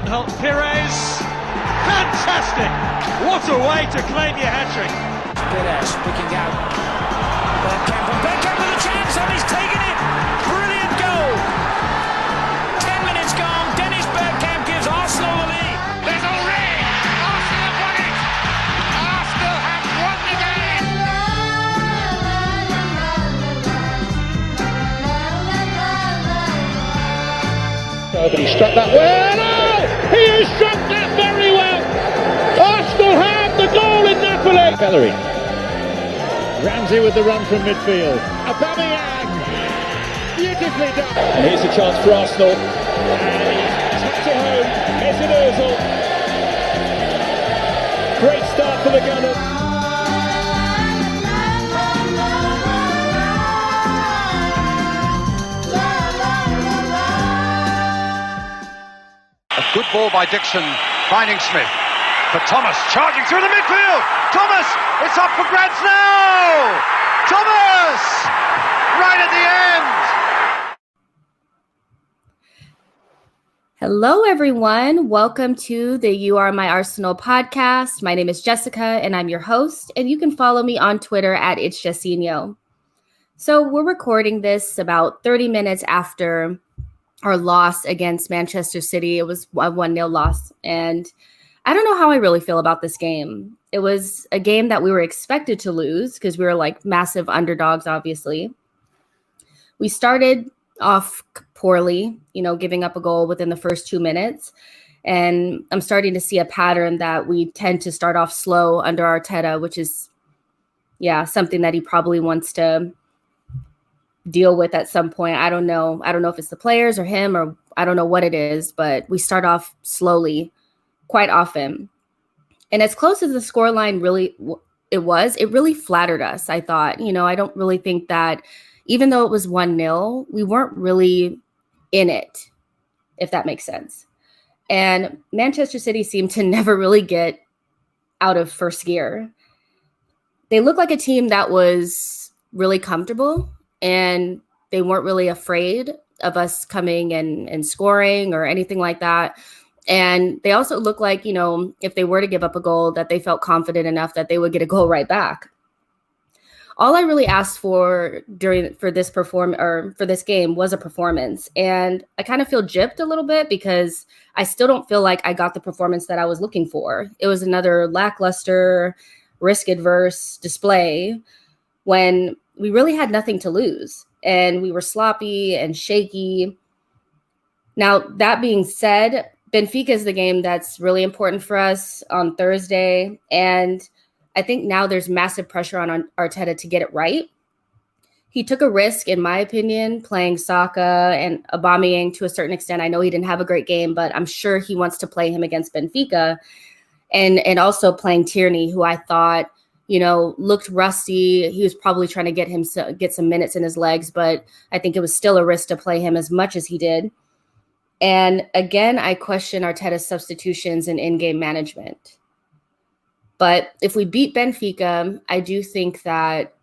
Pires. Fantastic! What a way to claim your hat-trick. Pires picking out Bergkamp, and Bergkamp with a chance, and he's taken it! Brilliant goal! 10 minutes gone, Dennis Bergkamp gives Arsenal the lead. There's a ring! Arsenal have won it! Arsenal have won the game! But he struck that well. Oh, he has struck that very well. Arsenal have the goal in Napoli. Bellerin. Ramsey with the run from midfield. Aubameyang. Beautifully done. And here's a chance for Arsenal. And he's tapped it home. Mesut Ozil. Great start for the Gunners. Good ball by Dixon, finding Smith. For Thomas, charging through the midfield. Thomas, it's up for grabs now. Thomas, right at the end. Hello, everyone. Welcome to the You Are My Arsenal podcast. My name is Jessica, and I'm your host. And you can follow me on Twitter at It's Jessinho. So we're recording this about 30 minutes after our loss against Manchester City. It was a 1-0 loss. And I don't know how I really feel about this game. It was a game that we were expected to lose because we were like massive underdogs, obviously. We started off poorly, giving up a goal within the first 2 minutes. And I'm starting to see a pattern that we tend to start off slow under Arteta, which is, something that he probably wants to deal with at some point. I don't know if it's the players or him, or I don't know what it is, but we start off slowly quite often. And as close as the scoreline really it really flattered us, I thought. I don't really think that, even though it was 1-0, we weren't really in it, if that makes sense. And Manchester City seemed to never really get out of first gear. They looked like a team that was really comfortable, and they weren't really afraid of us coming and scoring or anything like that. And they also looked like, if they were to give up a goal, that they felt confident enough that they would get a goal right back. All I really asked for for this game was a performance. And I kind of feel gypped a little bit because I still don't feel like I got the performance that I was looking for. It was another lackluster, risk-adverse display when we really had nothing to lose, and we were sloppy and shaky. Now, that being said, Benfica is the game that's really important for us on Thursday, and I think now there's massive pressure on Arteta to get it right. He took a risk, in my opinion, playing Saka and Aubameyang to a certain extent. I know he didn't have a great game, but I'm sure he wants to play him against Benfica, and also playing Tierney, who I thought looked rusty. He was probably trying to get some minutes in his legs, but I think it was still a risk to play him as much as he did. And again, I question Arteta's substitutions and in-game management. But if we beat Benfica, I do think that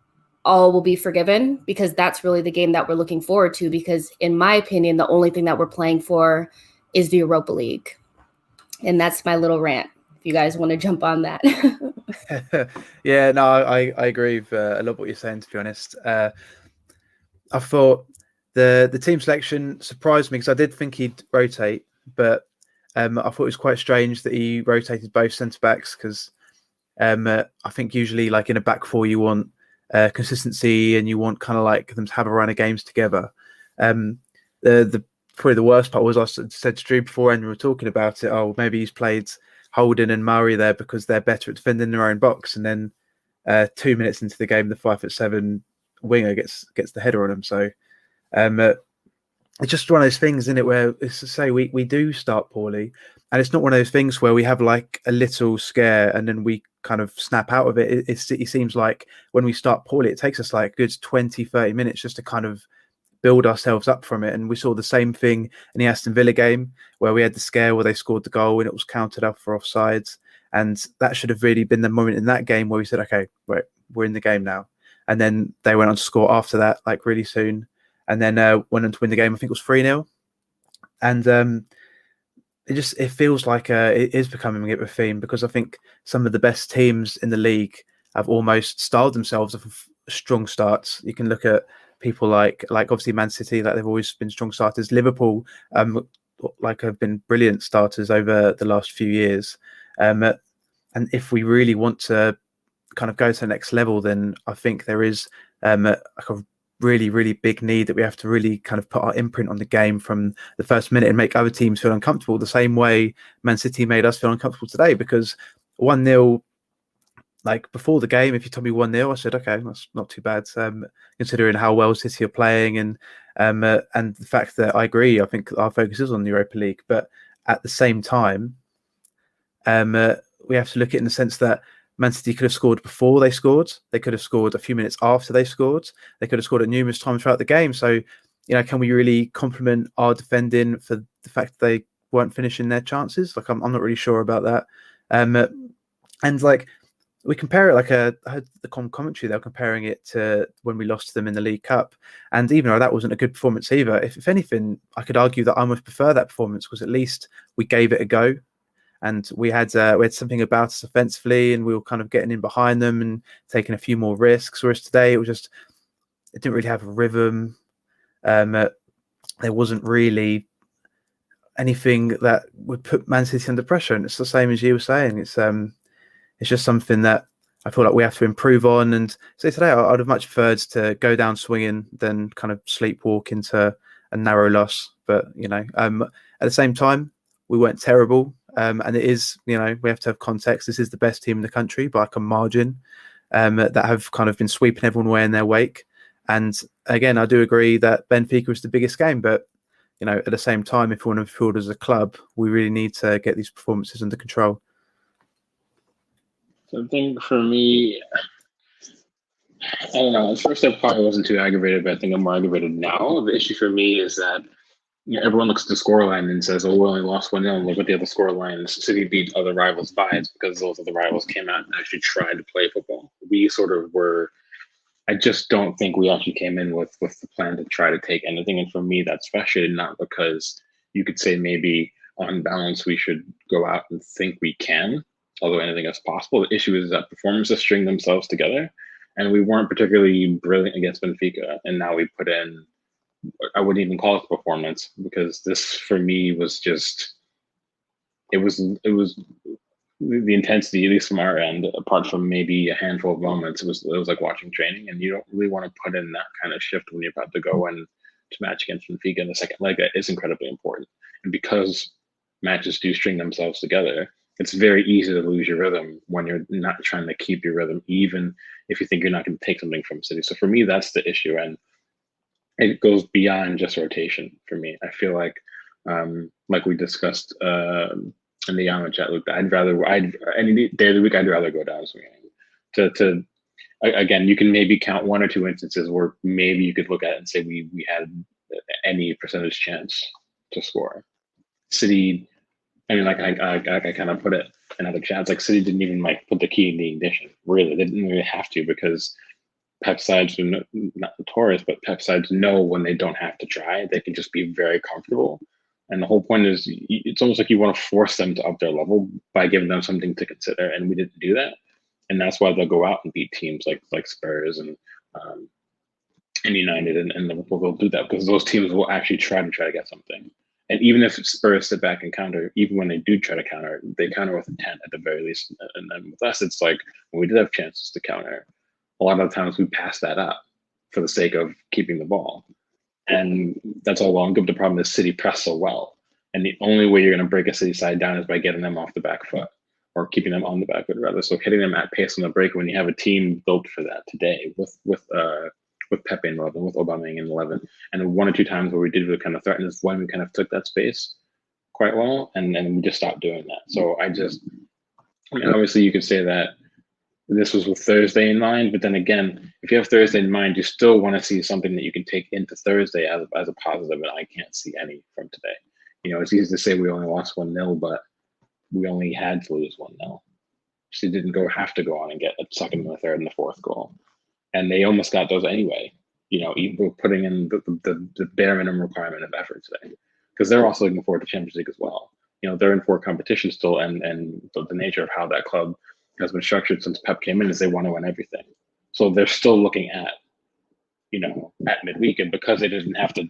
all will be forgiven, because that's really the game that we're looking forward to, because in my opinion, the only thing that we're playing for is the Europa League. And that's my little rant, if you guys want to jump on that. Yeah, no, I agree with a lot of what you're saying, to be honest. I thought the team selection surprised me because I did think he'd rotate, but I thought it was quite strange that he rotated both centre-backs because I think usually, like in a back four, you want consistency and you want kind of like them to have a run of games together. The probably the worst part was I said to Drew before, and we were talking about it, maybe he's played Holden and Murray there because they're better at defending their own box, and then 2 minutes into the game, the 5'7" winger gets the header on him. So it's just one of those things, isn't it, where it's to say we do start poorly, and it's not one of those things where we have like a little scare and then we kind of snap out of it. It seems like when we start poorly, it takes us like a good 20-30 minutes just to kind of build ourselves up from it. And we saw the same thing in the Aston Villa game where we had the scare where they scored the goal and it was counted up for offsides. And that should have really been the moment in that game where we said, okay, right, we're in the game now. And then they went on to score after that, like really soon. And then went on to win the game. I think it was 3-0. And it feels like it is becoming a bit of a theme, because I think some of the best teams in the league have almost styled themselves off of strong starts. You can look at people like obviously Man City, like they've always been strong starters. Liverpool, like have been brilliant starters over the last few years. And if we really want to kind of go to the next level, then I think there is like a really, really big need that we have to really kind of put our imprint on the game from the first minute and make other teams feel uncomfortable the same way Man City made us feel uncomfortable today. Because 1-0, like before the game, if you told me 1-0, I said, okay, that's not too bad, considering how well City are playing, and the fact that I agree, I think our focus is on the Europa League. But at the same time, we have to look at it in the sense that Man City could have scored before they scored. They could have scored a few minutes after they scored. They could have scored at numerous times throughout the game. So, can we really compliment our defending for the fact that they weren't finishing their chances? Like, I'm not really sure about that. And like, we compare it, like I heard the commentary, they were comparing it to when we lost to them in the League Cup. And even though that wasn't a good performance either, if anything, I could argue that I almost prefer that performance, because at least we gave it a go. And we had something about us offensively, and we were kind of getting in behind them and taking a few more risks. Whereas today, it didn't really have a rhythm. There wasn't really anything that would put Man City under pressure. And it's the same as you were saying. It's just something that I feel like we have to improve on. And so today, I'd have much preferred to go down swinging than kind of sleepwalk into a narrow loss. But at the same time, we weren't terrible. And it is, we have to have context. This is the best team in the country by like a margin, that have kind of been sweeping everyone away in their wake. And again, I do agree that Benfica is the biggest game, but at the same time, if we want to build as a club, we really need to get these performances under control. So I think for me, I don't know. At first, I probably wasn't too aggravated, but I think I'm more aggravated now. The issue for me is that everyone looks at the scoreline and says, "Oh, we only lost 1-0. Look at the other scorelines. City beat other rivals by." It's because those other rivals came out and actually tried to play football. We sort of were. I just don't think we actually came in with the plan to try to take anything. And for me, that's frustrating, not because you could say maybe on balance we should go out and think we can, although anything is possible. The issue is that performances string themselves together, and we weren't particularly brilliant against Benfica. And now we put in, I wouldn't even call it performance, because this for me was just, it was the intensity, at least from our end, apart from maybe a handful of moments, it was like watching training, and you don't really want to put in that kind of shift when you're about to go in to match against Benfica in the second leg. That is incredibly important. And because matches do string themselves together, it's very easy to lose your rhythm when you're not trying to keep your rhythm, even if you think you're not going to take something from City. So for me, that's the issue. And it goes beyond just rotation for me. I feel like we discussed in the YAMA chat, Luke, any day of the week, I'd rather go down swinging. Again, you can maybe count one or two instances where maybe you could look at it and say we had any percentage chance to score. City, I mean, like I kind of put it in other chats, like City didn't even put the key in the ignition. Really, they didn't really have to, because Pep sides are not notorious, but Pep sides know when they don't have to try, they can just be very comfortable. And the whole point is, it's almost like you want to force them to up their level by giving them something to consider, and we didn't do that. And that's why they'll go out and beat teams like Spurs and United and Liverpool. They'll do that because those teams will actually try to get something. And even if Spurs sit back and counter, even when they do try to counter, they counter with intent at the very least. And then with us, it's like when we did have chances to counter, a lot of the times we pass that up for the sake of keeping the ball. And that's all well and good. The problem is City press so well. And the only way you're going to break a City side down is by getting them off the back foot, or keeping them on the back foot rather. So hitting them at pace on the break when you have a team built for that today with Pepe in 11, with Aubameyang in 11. And one or two times where we did really kind of threaten is when we kind of took that space quite well, and then we just stopped doing that. So obviously you could say that this was with Thursday in mind, but then again, if you have Thursday in mind, you still want to see something that you can take into Thursday as a positive, and I can't see any from today. It's easy to say we only lost 1-0, but we only had to lose 1-0. She didn't have to go on and get a second and a third and the fourth goal. And they almost got those anyway, even putting in the bare minimum requirement of effort today, because they're also looking forward to Champions League as well. they're in for competition still, and the nature of how that club has been structured since Pep came in is they want to win everything. So they're still looking at midweek, and because they didn't have to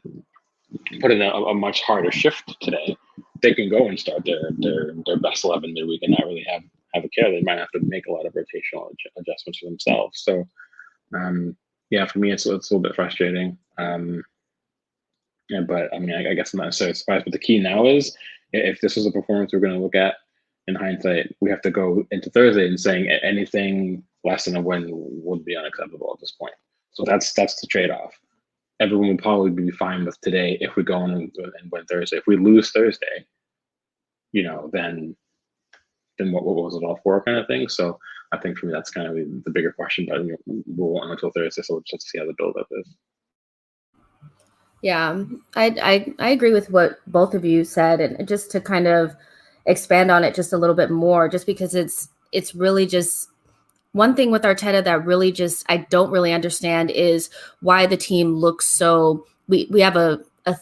put in a much harder shift today, they can go and start their best 11 midweek and not really have a care. They might have to make a lot of rotational adjustments for themselves. So for me, it's a little bit frustrating. But I mean, I guess I'm not necessarily surprised. But the key now is, if this is a performance we're going to look at in hindsight, we have to go into Thursday and saying anything less than a win would be unacceptable at this point. So that's the trade-off. Everyone would probably be fine with today if we go on and win Thursday. If we lose Thursday, then what was it all for, kind of thing. So I think for me, that's kind of the bigger question. But we'll wait until Thursday, so we'll just see how the build-up is. Yeah, I agree with what both of you said, and just to kind of expand on it just a little bit more, just because it's really just one thing with Arteta that really just I don't really understand is why the team looks so. We have a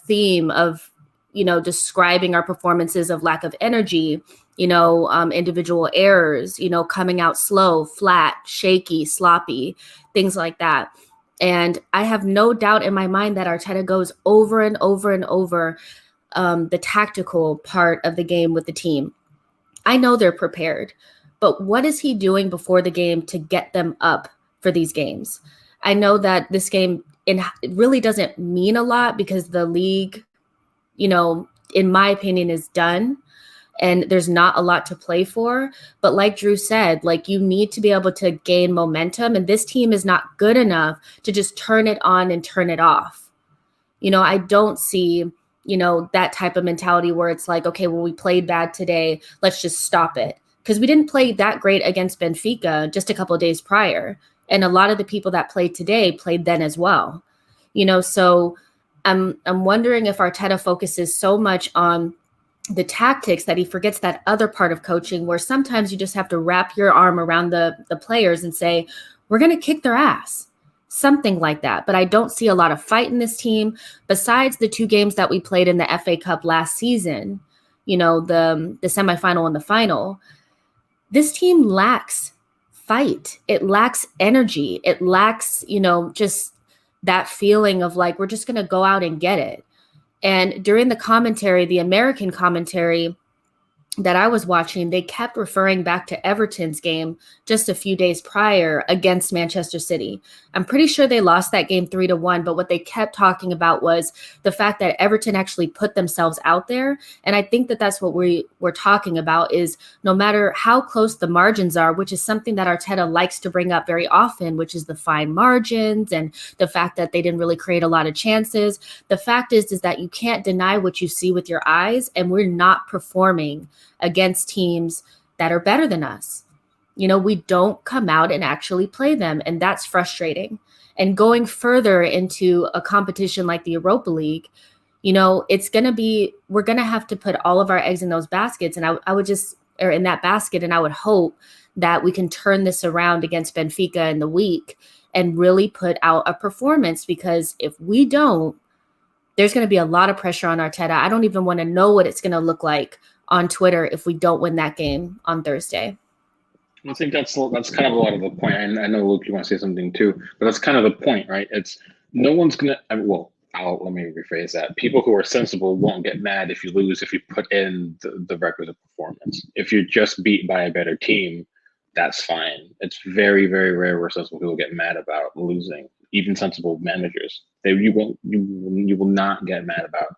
theme of describing our performances of lack of energy, individual errors, coming out slow, flat, shaky, sloppy, things like that. And I have no doubt in my mind that Arteta goes over and over and over the tactical part of the game with the team. I know they're prepared, but what is he doing before the game to get them up for these games? I know that this game it really doesn't mean a lot because the league, in my opinion, is done. And there's not a lot to play for. But like Drew said, you need to be able to gain momentum. And this team is not good enough to just turn it on and turn it off. I don't see, that type of mentality where it's like, okay, well, we played bad today. Let's just stop it. Because we didn't play that great against Benfica just a couple of days prior. And a lot of the people that played today played then as well. So I'm wondering if Arteta focuses so much on the tactics that he forgets that other part of coaching where sometimes you just have to wrap your arm around the players and say, we're going to kick their ass, something like that. But I don't see a lot of fight in this team besides the 2 games that we played in the FA Cup last season, the semifinal and the final. This team lacks fight. It lacks energy. It lacks, just that feeling of we're just going to go out and get it. And during the commentary, the American commentary that I was watching, they kept referring back to Everton's game just a few days prior against Manchester City. I'm pretty sure they lost that game 3-1, but what they kept talking about was the fact that Everton actually put themselves out there. And I think that that's what we're talking about is no matter how close the margins are, which is something that Arteta likes to bring up very often, which is the fine margins and the fact that they didn't really create a lot of chances. The fact is that you can't deny what you see with your eyes, and we're not performing against teams that are better than us. We don't come out and actually play them, and that's frustrating. And going further into a competition like the Europa League, it's going to be, we're going to have to put all of our eggs in those baskets. And I would just, or in that basket, and I would hope that we can turn this around against Benfica in the week and really put out a performance, because if we don't, there's going to be a lot of pressure on Arteta. I don't even want to know what it's going to look like on Twitter if we don't win that game on Thursday. I think that's kind of a lot of the point. And I know, Luke, you want to say something too, but that's kind of the point, right? It's no one's going to, let me rephrase that. People who are sensible won't get mad if you lose, if you put in the requisite performance. If you're just beat by a better team, that's fine. It's very, very rare where sensible people get mad about losing. Even sensible managers, you will not get mad about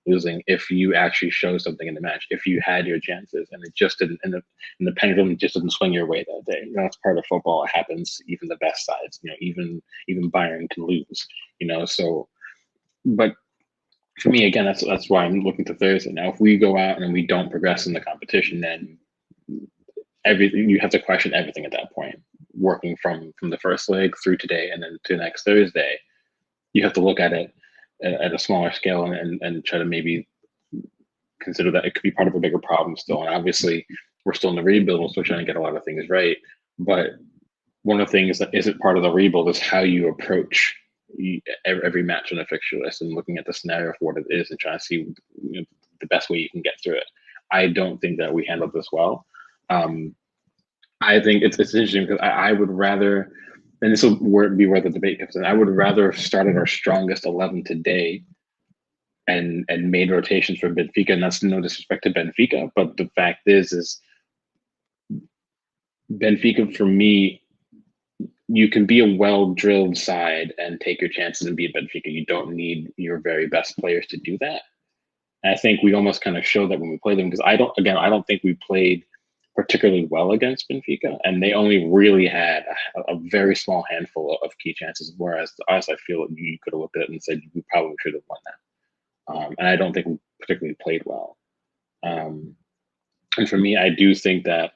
losing if you actually show something in the match, if you had your chances and it just didn't, and the pendulum just didn't swing your way that day. That's part of football. It happens. Even the best sides, even Bayern can lose. So, but for me, again, that's why I'm looking to Thursday. Now, if we go out and we don't progress in the competition, then you have to question everything at that point. Working from the first leg through today and then to next Thursday, you have to look at it at a smaller scale and try to maybe consider that it could be part of a bigger problem still. And obviously, we're still in the rebuild, we're still trying to get a lot of things right. But one of the things that isn't part of the rebuild is how you approach every match on the fixture list and looking at the scenario for what it is and trying to see the best way you can get through it. I don't think that we handled this well. I think it's interesting because I would rather, and this will be where the debate comes in. I would rather have started our strongest 11 today and made rotations for Benfica, and that's no disrespect to Benfica, but the fact is Benfica, for me, you can be a well-drilled side and take your chances and beat Benfica. You don't need your very best players to do that. And I think we almost kind of showed that when we played them, because I don't think we played particularly well against Benfica, and they only really had a very small handful of key chances, whereas I feel you could have looked at it and said we probably should have won that. And I don't think we particularly played well. And for me, I do think that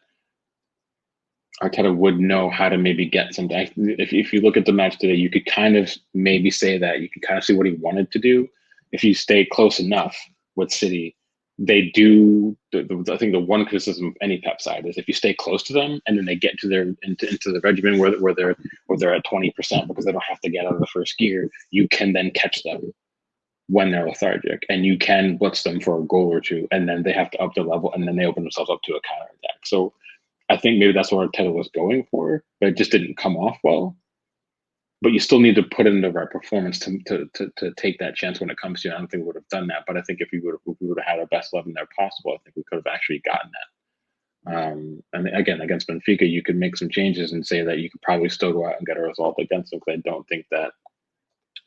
Arteta would know how to maybe get something. If you look at the match today, you could kind of maybe say that you could kind of see what he wanted to do. If you stay close enough with City, they do. I think the one criticism of any Pep side is if you stay close to them and then they get to into the regimen where they're at 20% because they don't have to get out of the first gear, you can then catch them when they're lethargic, and you can blitz them for a goal or two, and then they have to up their level, and then they open themselves up to a counterattack. So I think maybe that's what Arteta was going for, but it just didn't come off well. But you still need to put in the right performance to take that chance when it comes to you. I don't think we would have done that, but I think if we would have had our best 11 there possible, I think we could have actually gotten that. And again, against Benfica, you could make some changes and say that you could probably still go out and get a result against them, because I don't think that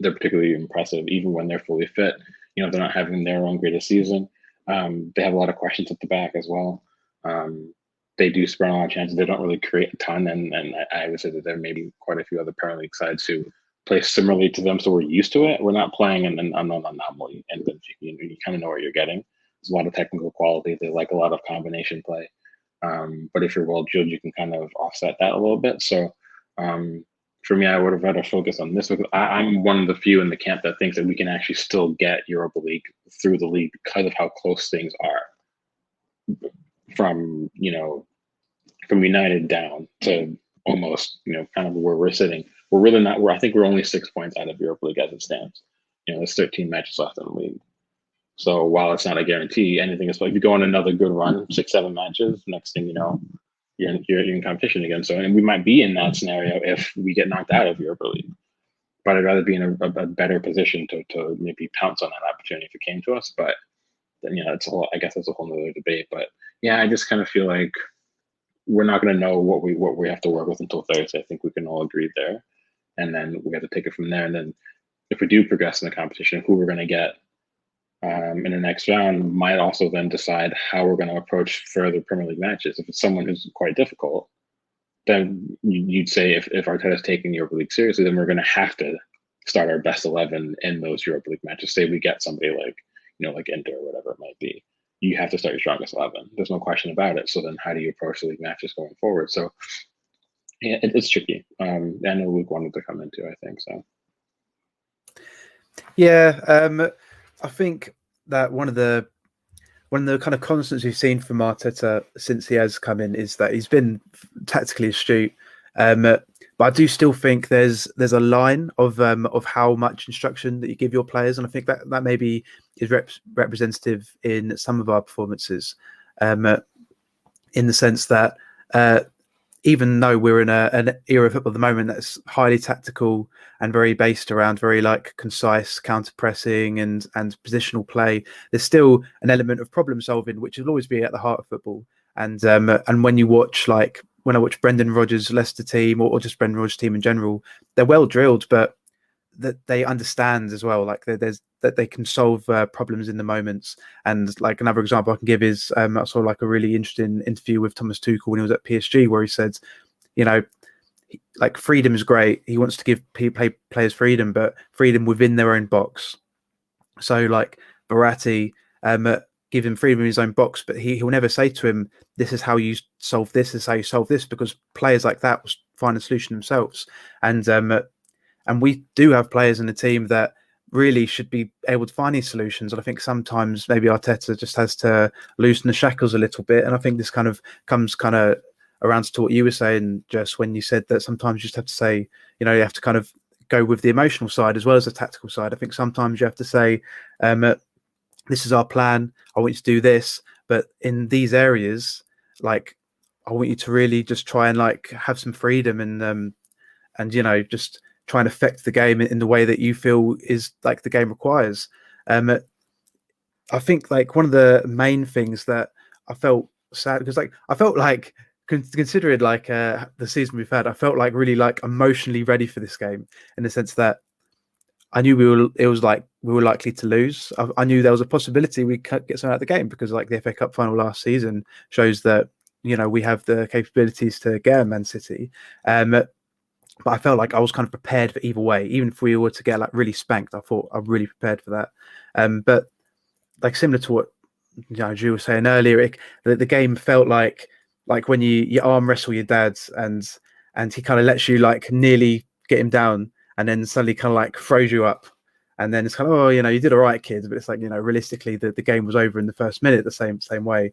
they're particularly impressive, even when they're fully fit. They're not having their own greatest season. They have a lot of questions at the back as well. They do spare a lot of chances. They don't really create a ton, and I would say that there may be quite a few other Premier League sides who play similarly to them, so we're used to it. We're not playing an unknown anomaly, and you kind of know what you're getting. There's a lot of technical quality. They like a lot of combination play, but if you're well drilled, you can kind of offset that a little bit. So for me, I would have rather focused on this, because I'm one of the few in the camp that thinks that we can actually still get Europa League through the league because of how close things are. From United down to almost, kind of where we're sitting. We're really not, I think we're only 6 points out of Europa League as it stands. There's 13 matches left in the league. So while it's not a guarantee, anything is, like, if you go on another good run, 6-7 matches, next thing you know, you're in competition again. So, and we might be in that scenario if we get knocked out of Europa League. But I'd rather be in a better position to maybe pounce on that opportunity if it came to us. But then, I guess that's a whole nother debate. But yeah, I just kind of feel like we're not going to know what we have to work with until Thursday. I think we can all agree there, and then we have to take it from there. And then if we do progress in the competition, who we're going to get in the next round might also then decide how we're going to approach further Premier League matches. If it's someone who's quite difficult, then you'd say if Arteta's taking the Europa League seriously, then we're going to have to start our best 11 in those Europa League matches. Say we get somebody like Inter or whatever it might be. You have to start your strongest 11. There's no question about it. So then how do you approach the league matches going forward? So yeah, it's tricky. I know Luke wanted to come into, I think so. Yeah, I think that one of the kind of constants we've seen from Arteta since he has come in is that he's been tactically astute. But I do still think there's a line of how much instruction that you give your players, and I think that maybe is representative in some of our performances, in the sense that even though we're in an era of football at the moment that's highly tactical and very based around very concise counter pressing and positional play, there's still an element of problem solving which will always be at the heart of football. And when you watch when I watch Brendan Rodgers' Leicester team or just Brendan Rodgers' team in general, they're well drilled, but that they understand as well, that they can solve problems in the moments. And another example I can give is I saw a really interesting interview with Thomas Tuchel when he was at PSG, where he said, freedom is great. He wants to give players freedom, but freedom within their own box. So Verratti, give him freedom in his own box, but he'll never say to him, this is how you solve this, this is how you solve this, because players like that will find a solution themselves. And we do have players in the team that really should be able to find these solutions. And I think sometimes maybe Arteta just has to loosen the shackles a little bit. And I think this kind of comes around to what you were saying, Jess, when you said that sometimes you just have to say, you have to kind of go with the emotional side as well as the tactical side. I think sometimes you have to say, this is our plan. I want you to do this, but in these areas, like, I want you to really just try and like have some freedom and just try and affect the game in the way that you feel is like the game requires. I think like one of the main things that I felt sad, because like I felt like considering like the season we've had, I felt like really like emotionally ready for this game, in the sense that I knew we were likely to lose. I knew there was a possibility we could get something out of the game, because like the FA Cup final last season shows that we have the capabilities to get Man City. But I felt like I was kind of prepared for either way. Even if we were to get like really spanked, I thought I'm really prepared for that. But like similar to what Drew was saying earlier, the game felt like when you arm wrestle your dad and he kind of lets you like nearly get him down, and then suddenly kind of like throws you up, and then it's kind of, you did all right, kids. But it's like, realistically, the game was over in the first minute the same way.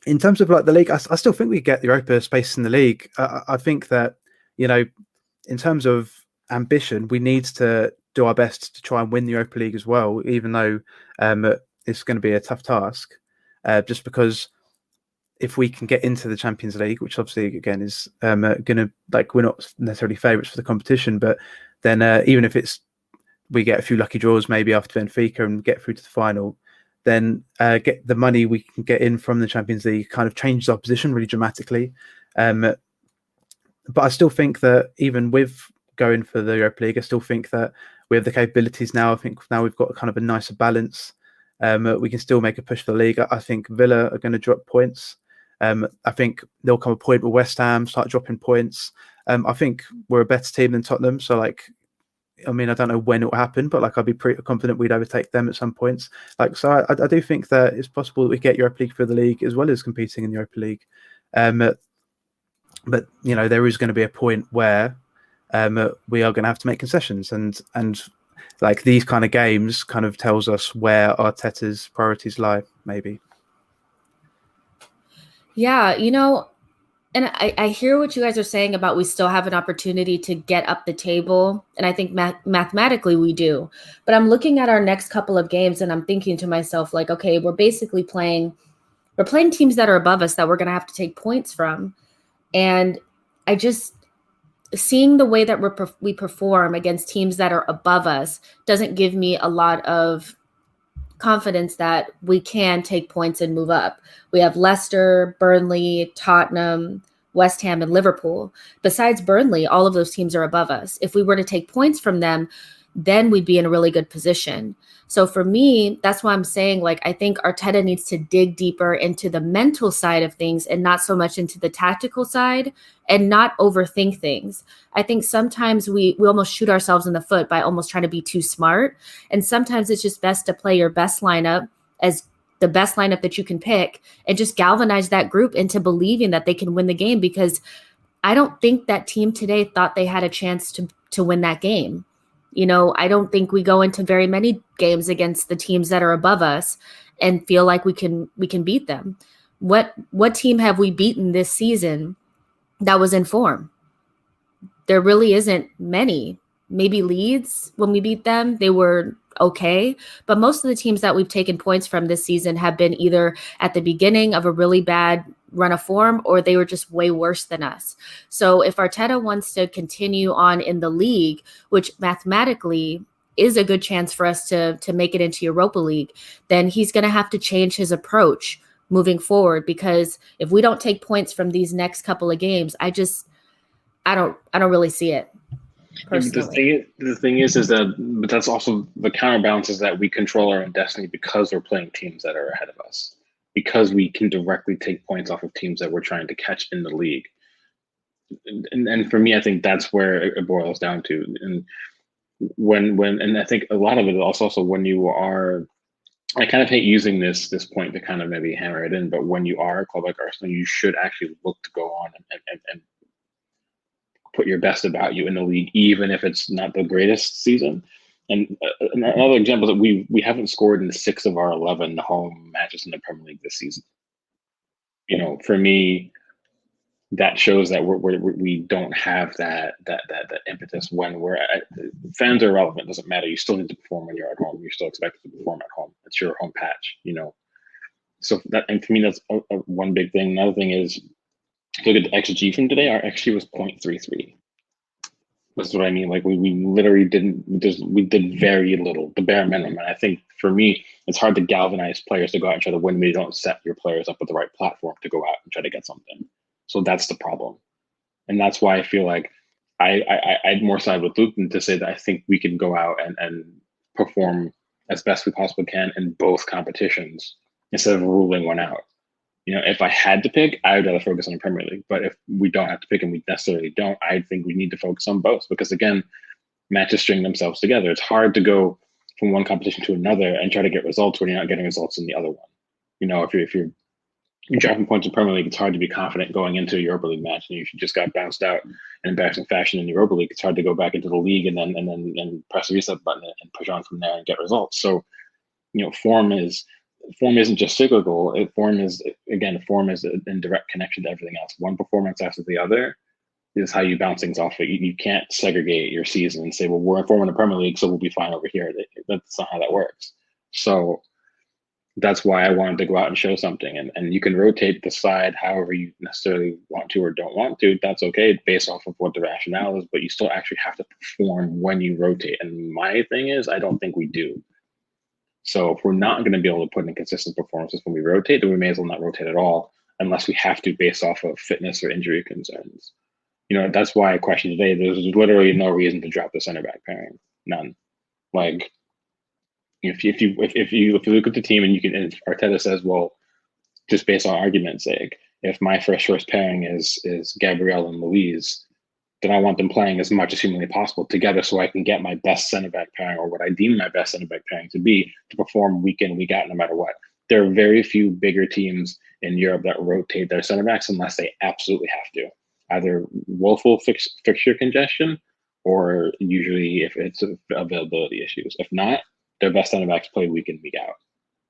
In terms of like the league, I still think we get the Europa space in the league. I think that in terms of ambition, we need to do our best to try and win the Europa League as well, even though it's going to be a tough task. Just because if we can get into the Champions League, which obviously again is going to, like, we're not necessarily favourites for the competition, but then even if we get a few lucky draws maybe after Benfica and get through to the final, then get the money we can get in from the Champions League kind of changes our position really dramatically. But I still think that even with going for the Europa League, I still think that we have the capabilities now. I think now we've got kind of a nicer balance. We can still make a push for the league. I think Villa are going to drop points. I think there'll come a point where West Ham start dropping points. I think we're a better team than Tottenham. So, like, I mean, I don't know when it will happen, but like, I'd be pretty confident we'd overtake them at some points. Like, so I do think that it's possible that we get Europa League for the league as well as competing in the Europa League. But there is going to be a point where we are going to have to make concessions, and like these kind of games kind of tells us where Arteta's priorities lie, maybe. Yeah, and I hear what you guys are saying about we still have an opportunity to get up the table. And I think mathematically we do. But I'm looking at our next couple of games and I'm thinking to myself, like, okay, we're playing teams that are above us that we're going to have to take points from. And I just, seeing the way that we perform against teams that are above us doesn't give me a lot of confidence that we can take points and move up. We have Leicester, Burnley, Tottenham, West Ham, and Liverpool. Besides Burnley, all of those teams are above us. If we were to take points from them, then we'd be in a really good position. So for me, that's why I'm saying, like, I think Arteta needs to dig deeper into the mental side of things and not so much into the tactical side, and not overthink things. I think sometimes we almost shoot ourselves in the foot by almost trying to be too smart. And sometimes it's just best to play your best lineup as the best lineup that you can pick and just galvanize that group into believing that they can win the game, because I don't think that team today thought they had a chance to win that game. I don't think we go into very many games against the teams that are above us and feel like we can beat them. What team have we beaten this season that was in form? There really isn't many. Maybe Leeds, when we beat them, they were okay. But most of the teams that we've taken points from this season have been either at the beginning of a really bad run of form, or they were just way worse than us. So if Arteta wants to continue on in the league, which mathematically is a good chance for us to make it into Europa League, then he's going to have to change his approach moving forward. Because if we don't take points from these next couple of games, I don't really see it. Personally. The thing is that, but that's also the counterbalance, is that we control our own destiny because we're playing teams that are ahead of us, because we can directly take points off of teams that we're trying to catch in the league. And for me, I think that's where it boils down to. And and I think a lot of it is also when you are, I kind of hate using this point to kind of maybe hammer it in, but when you are a club like Arsenal, you should actually look to go on and put your best about you in the league, even if it's not the greatest season. And another example is that we haven't scored in 6 of our 11 home matches in the Premier League this season. For me, that shows that we don't have that impetus when fans are irrelevant. It doesn't matter. You still need to perform when you're at home. You're still expected to perform at home. It's your home patch, So that, and for me, that's one big thing. Another thing is, if you look at the XG from today, our XG was 0.33. That's what I mean. Like we literally we did very little, the bare minimum. And I think for me, it's hard to galvanize players to go out and try to win when you don't set your players up with the right platform to go out and try to get something. So that's the problem. And that's why I feel like I'd more side with Luke than to say that I think we can go out and perform as best we possibly can in both competitions instead of ruling one out. If I had to pick, I would rather focus on the Premier League. But if we don't have to pick, and we necessarily don't, I think we need to focus on both because, again, matches string themselves together. It's hard to go from one competition to another and try to get results when you're not getting results in the other one. If you're dropping points in Premier League, it's hard to be confident going into a Europa League match, and you just got bounced out in embarrassing fashion in the Europa League. It's hard to go back into the league and then press the reset button and push on from there and get results. So, form isn't just cyclical. Form is in direct connection to everything else. One performance after the other is how you bounce things off. You can't segregate your season and say, well, we're in form in the Premier League, so we'll be fine over here. That's not how that works. So that's why I wanted to go out and show something. And you can rotate the side however you necessarily want to or don't want to. That's okay, based off of what the rationale is, but you still actually have to perform when you rotate. And my thing is, I don't think we do. So if we're not going to be able to put in consistent performances when we rotate, then we may as well not rotate at all, unless we have to based off of fitness or injury concerns. That's why I questioned today. There's literally no reason to drop the center back pairing. None. Like, if you look at the team and Arteta says, well, just based on argument's sake, if my first pairing is Gabriel and Luiz, then I want them playing as much as humanly possible together so I can get my best center back pairing, or what I deem my best center back pairing to be, to perform week in, week out, no matter what. There are very few bigger teams in Europe that rotate their center backs unless they absolutely have to. Either woeful fixture congestion, or usually if it's availability issues. If not, their best center backs play week in, week out.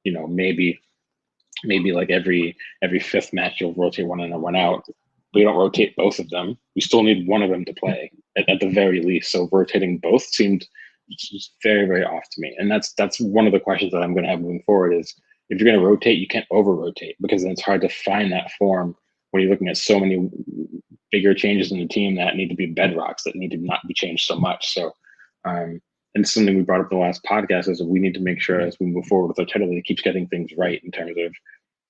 Maybe like every fifth match you'll rotate one in and one out. We don't rotate both of them. We still need one of them to play at the very least. So rotating both seemed just very, very off to me. And that's one of the questions that I'm going to have moving forward is, if you're going to rotate, you can't over rotate, because then it's hard to find that form when you're looking at so many bigger changes in the team that need to be bedrocks that need to not be changed so much. So, and something we brought up in the last podcast is that we need to make sure as we move forward with Arteta that he keeps getting things right in terms of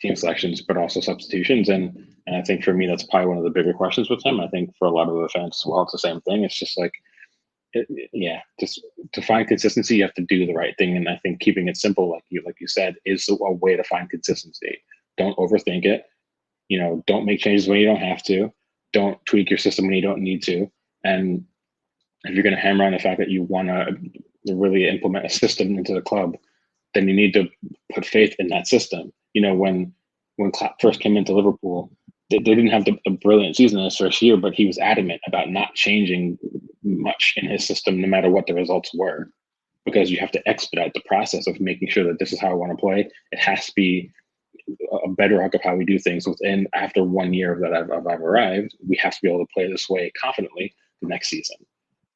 team selections, but also substitutions. And I think for me, that's probably one of the bigger questions with him. I think for a lot of the fans as well, it's the same thing. It's just like, just to find consistency, you have to do the right thing. And I think keeping it simple, like you said, is a way to find consistency. Don't overthink it. Don't make changes when you don't have to. Don't tweak your system when you don't need to. And if you're going to hammer on the fact that you want to really implement a system into the club, then you need to put faith in that system. When Klopp first came into Liverpool, they didn't have a brilliant season in his first year, but he was adamant about not changing much in his system, no matter what the results were, because you have to expedite the process of making sure that this is how I want to play. It has to be a bedrock of how we do things within. After 1 year that I've arrived, we have to be able to play this way confidently the next season.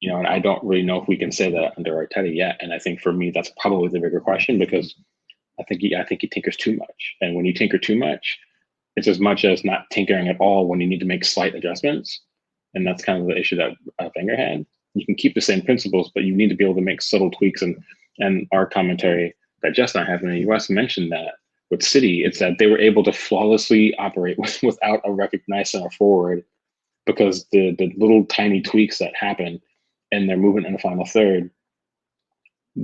And I don't really know if we can say that under Arteta yet. And I think for me, that's probably the bigger question, because I think he tinkers too much. And when you tinker too much, it's as much as not tinkering at all when you need to make slight adjustments. And that's kind of the issue that Wenger had. You can keep the same principles, but you need to be able to make subtle tweaks. And our commentary that Jess and I have in the US mentioned that with City, it's that they were able to flawlessly operate without a recognized center forward, because the little tiny tweaks that happen in their movement in the final third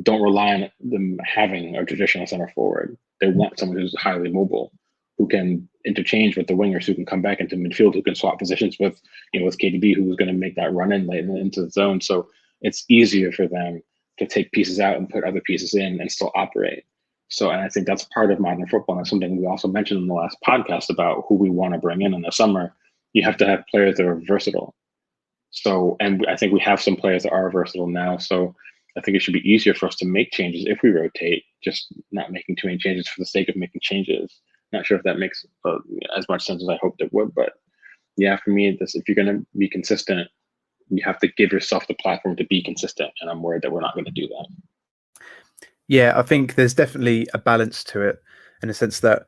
don't rely on them having a traditional center forward. They want someone who's highly mobile, who can interchange with the wingers, who can come back into midfield, who can swap positions with KDB, who was going to make that run in late into the zone. So it's easier for them to take pieces out and put other pieces in and still operate. So, and I think that's part of modern football. And that's something we also mentioned in the last podcast about who we want to bring in the summer. You have to have players that are versatile. So, and I think we have some players that are versatile now. So I think it should be easier for us to make changes if we rotate, just not making too many changes for the sake of making changes. Not sure if that makes as much sense as I hoped it would, but for me, if you're going to be consistent, you have to give yourself the platform to be consistent. And I'm worried that we're not going to do that. Yeah, I think there's definitely a balance to it in the sense that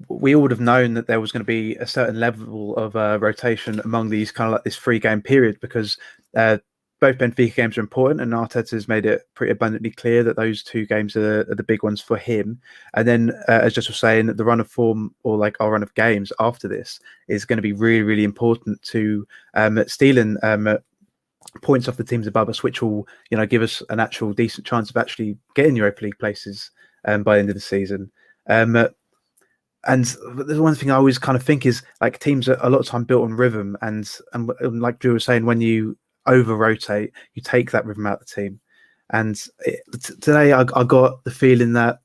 we all would have known that there was going to be a certain level of rotation among these kind of like this 3-game period, because both Benfica games are important, and Arteta has made it pretty abundantly clear that those 2 games are the big ones for him. And then, as Jess was saying, the run of form, or like our run of games after this, is going to be really, really important to stealing points off the teams above us, which will, give us an actual decent chance of actually getting Europa League places by the end of the season. And there's one thing I always kind of think is, like, teams are a lot of time built on rhythm, and like Drew was saying, when you over rotate, you take that rhythm out of the team. And today I got the feeling that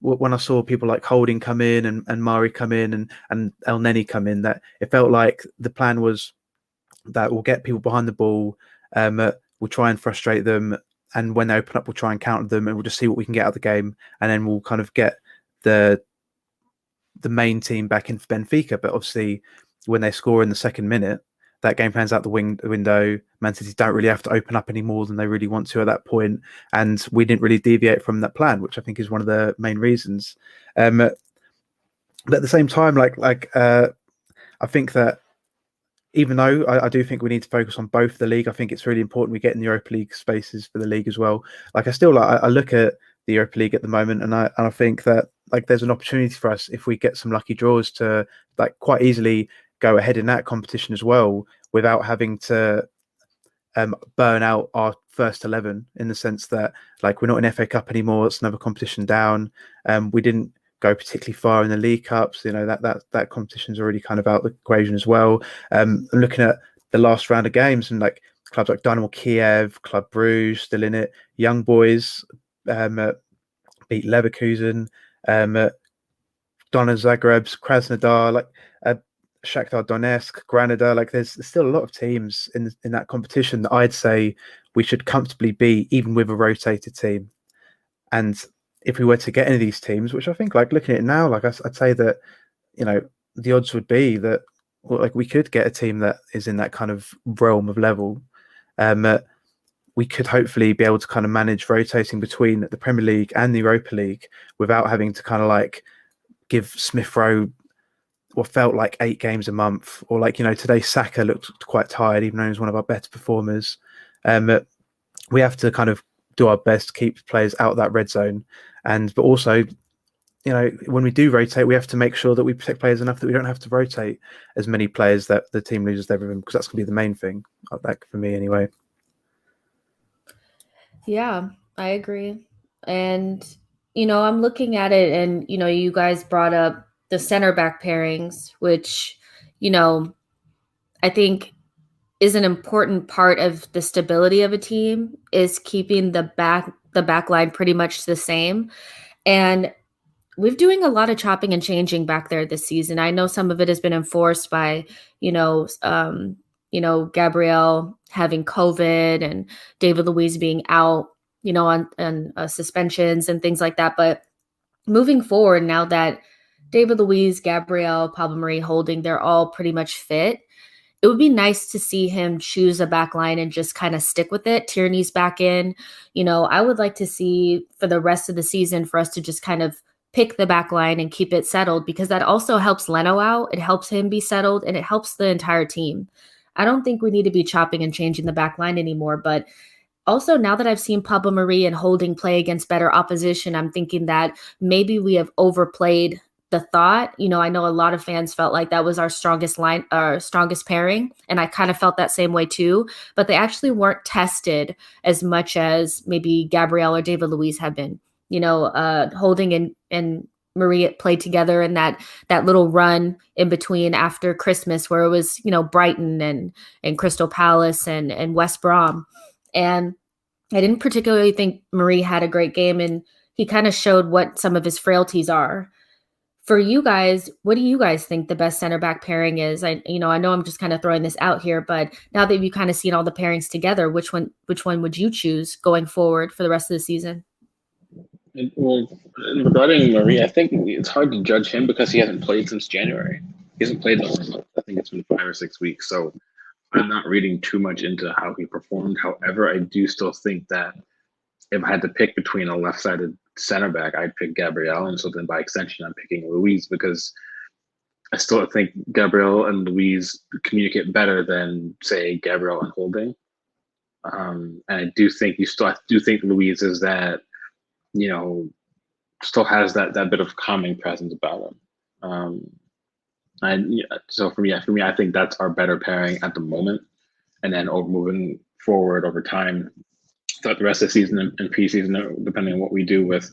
when I saw people like Holding come in and Mari come in and El Neni come in, that it felt like the plan was that we'll get people behind the ball, we'll try and frustrate them, and when they open up, we'll try and counter them, and we'll just see what we can get out of the game, and then we'll kind of get the main team back in for Benfica. But obviously, when they score in the second minute, that game plan's out the window. Man City don't really have to open up any more than they really want to at that point, and we didn't really deviate from that plan, which I think is one of the main reasons. But at the same time, I think that even though I do think we need to focus on both the league, I think it's really important we get in the Europa League spaces for the league as well. Like, I look at the Europa League at the moment, and I think that, like, there's an opportunity for us, if we get some lucky draws, to like quite easily go ahead in that competition as well, without having to burn out our first 11, in the sense that, like, we're not in FA Cup anymore. It's another competition down. We didn't go particularly far in the League Cups. That competition's already kind of out the equation as well. I'm looking at the last round of games, and like clubs like Dynamo Kiev, Club Bruges still in it. Young Boys beat Leverkusen. Donna Zagreb's Krasnodar, like Shakhtar Donetsk, Granada. Like, there's still a lot of teams in that competition that I'd say we should comfortably beat, even with a rotated team. And if we were to get any of these teams, which I think, like, looking at it now, like, I'd say that, the odds would be that, like, we could get a team that is in that kind of realm of level. We could hopefully be able to kind of manage rotating between the Premier League and the Europa League without having to kind of like give Smith Rowe what felt like 8 games a month, or like, today Saka looked quite tired, even though he was one of our better performers. We have to kind of do our best to keep players out of that red zone, but also, when we do rotate, we have to make sure that we protect players enough that we don't have to rotate as many players that the team loses their rhythm, because that's going to be the main thing, like, for me anyway. Yeah, I agree. And, I'm looking at it, and, you guys brought up the center back pairings, which, I think is an important part of the stability of a team, is keeping the back line pretty much the same. And we're doing a lot of chopping and changing back there this season. I know some of it has been enforced by, Gabriel having COVID and David Luiz being out, on suspensions and things like that. But moving forward, now that David Luiz, Gabriel, Pablo Mari, Holding, they're all pretty much fit, it would be nice to see him choose a back line and just kind of stick with it. Tierney's back in. I would like to see for the rest of the season for us to just kind of pick the back line and keep it settled, because that also helps Leno out. It helps him be settled, and it helps the entire team. I don't think we need to be chopping and changing the back line anymore. But also, now that I've seen Pablo Mari and Holding play against better opposition, I'm thinking that maybe we have overplayed the thought. I know a lot of fans felt like that was our strongest pairing, and I kind of felt that same way too, but they actually weren't tested as much as maybe Gabriel or David Luiz have been. Holding and Maria played together in that little run in between after Christmas, where it was, Brighton and Crystal Palace and West Brom. And I didn't particularly think Marie had a great game, and he kind of showed what some of his frailties are. For you guys, what do you guys think the best center back pairing is? I know I'm just kind of throwing this out here, but now that you've kind of seen all the pairings together, which one would you choose going forward for the rest of the season? Well, regarding Marie, I think it's hard to judge him because he hasn't played since January. He hasn't played the whole month. I think it's been 5 or 6 weeks. So I'm not reading too much into how he performed. However, I do still think that if I had to pick between a left-sided center back, I'd pick Gabriel, and so then by extension, I'm picking Luis, because I still think Gabriel and Luis communicate better than, say, Gabriel and Holding. And I do think Luis is that, still has that bit of calming presence about him. So for me, I think that's our better pairing at the moment. And then moving forward over time, throughout the rest of the season and preseason, depending on what we do with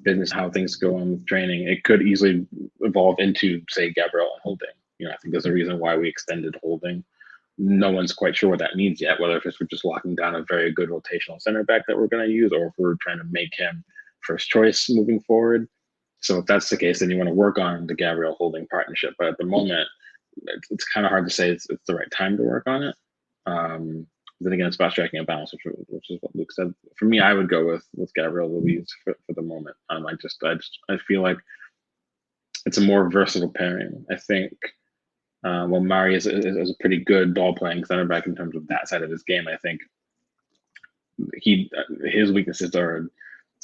business, how things go on with training, it could easily evolve into, say, Gabriel and Holding. I think there's a reason why we extended Holding. No one's quite sure what that means yet, whether if we're just locking down a very good rotational center back that we're going to use, or if we're trying to make him first choice moving forward. So if that's the case, then you want to work on the Gabriel Holding partnership. But at the moment, it's kind of hard to say it's the right time to work on it. Then again, it's about striking a balance, which is what Luke said. For me, I would go with Gabriel Luis for the moment. I feel like it's a more versatile pairing. I think Mari is a pretty good ball-playing center back in terms of that side of his game. I think his weaknesses are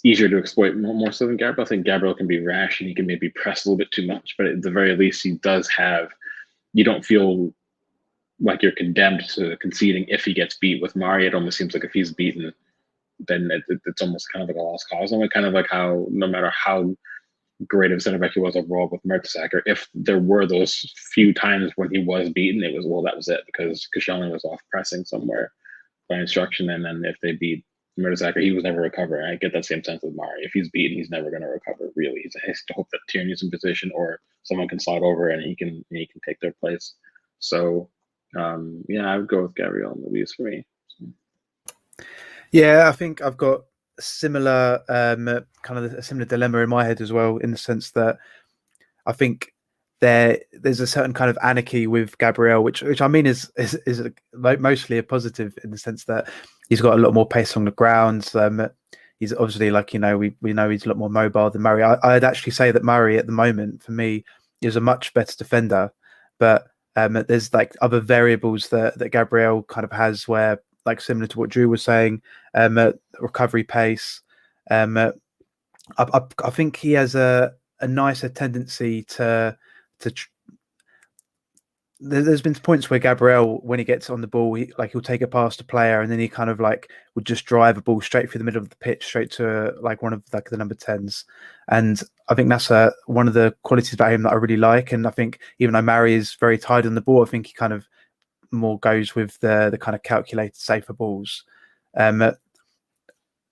easier to exploit more so than Gabriel. I think Gabriel can be rash and he can maybe press a little bit too much, but at the very least, he does have. You don't feel like you're condemned to conceding if he gets beat. With Mari, it almost seems like if he's beaten, then it's almost kind of like a lost cause. And kind of like how, no matter how great of a center back he was overall with Mertesacker, if there were those few times when he was beaten, that was it, because Koscielny was off pressing somewhere by instruction, and then if they beat Mertesacker, he was never recovering. I get that same sense with Mari. If he's beaten, he's never going to recover. Really, he has to hope that Tierney's in position or someone can slide over and he can take their place. So I would go with Gabriel and Luis for me. Yeah, I think I've got a similar kind of a similar dilemma in my head as well, in the sense that I think there's a certain kind of anarchy with Gabriel, which I mean is mostly a positive, in the sense that he's got a lot more pace on the ground. He's obviously, like, we know he's a lot more mobile than Murray. I'd actually say that Murray at the moment, for me, is a much better defender, but there's like other variables that Gabriel kind of has, where, like, similar to what Drew was saying, recovery pace. I think he has a nicer tendency to there's been points where Gabriel, when he gets on the ball, he'll take it past a player, and then he kind of like would just drive a ball straight through the middle of the pitch, straight to like one of like the number 10s. And I think that's one of the qualities about him that I really like. And I think even though Mari is very tight on the ball, I think he kind of more goes with the kind of calculated, safer balls. I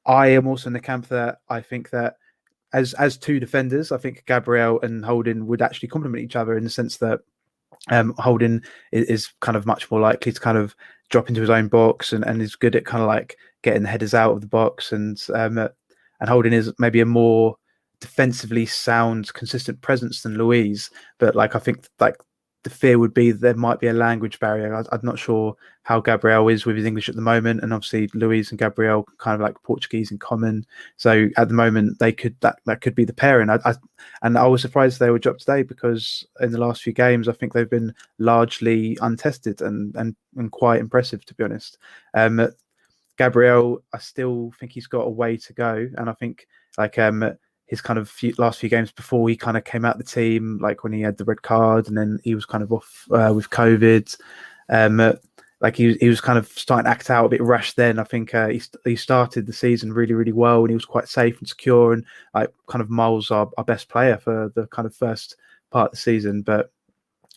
am also in the camp that I think that as two defenders, I think Gabriel and Holding would actually complement each other, in the sense that Holding is kind of much more likely to kind of drop into his own box and is good at kind of like getting the headers out of the box, and Holding is maybe a more defensively sound, consistent presence than Luis. But like, I think like the fear would be there might be a language barrier. I'm not sure how Gabriel is with his English at the moment, and obviously Luis and Gabriel kind of like Portuguese in common. So at the moment, that could be the pairing. I was surprised they were dropped today, because in the last few games, I think they've been largely untested and quite impressive, to be honest. Gabriel, I still think he's got a way to go, and I think like his kind of last few games before he kind of came out of the team, like when he had the red card and then he was kind of off with COVID. Like he was kind of starting to act out a bit rash then. I think he started the season really, really well, and he was quite safe and secure, and like kind of miles our best player for the kind of first part of the season. But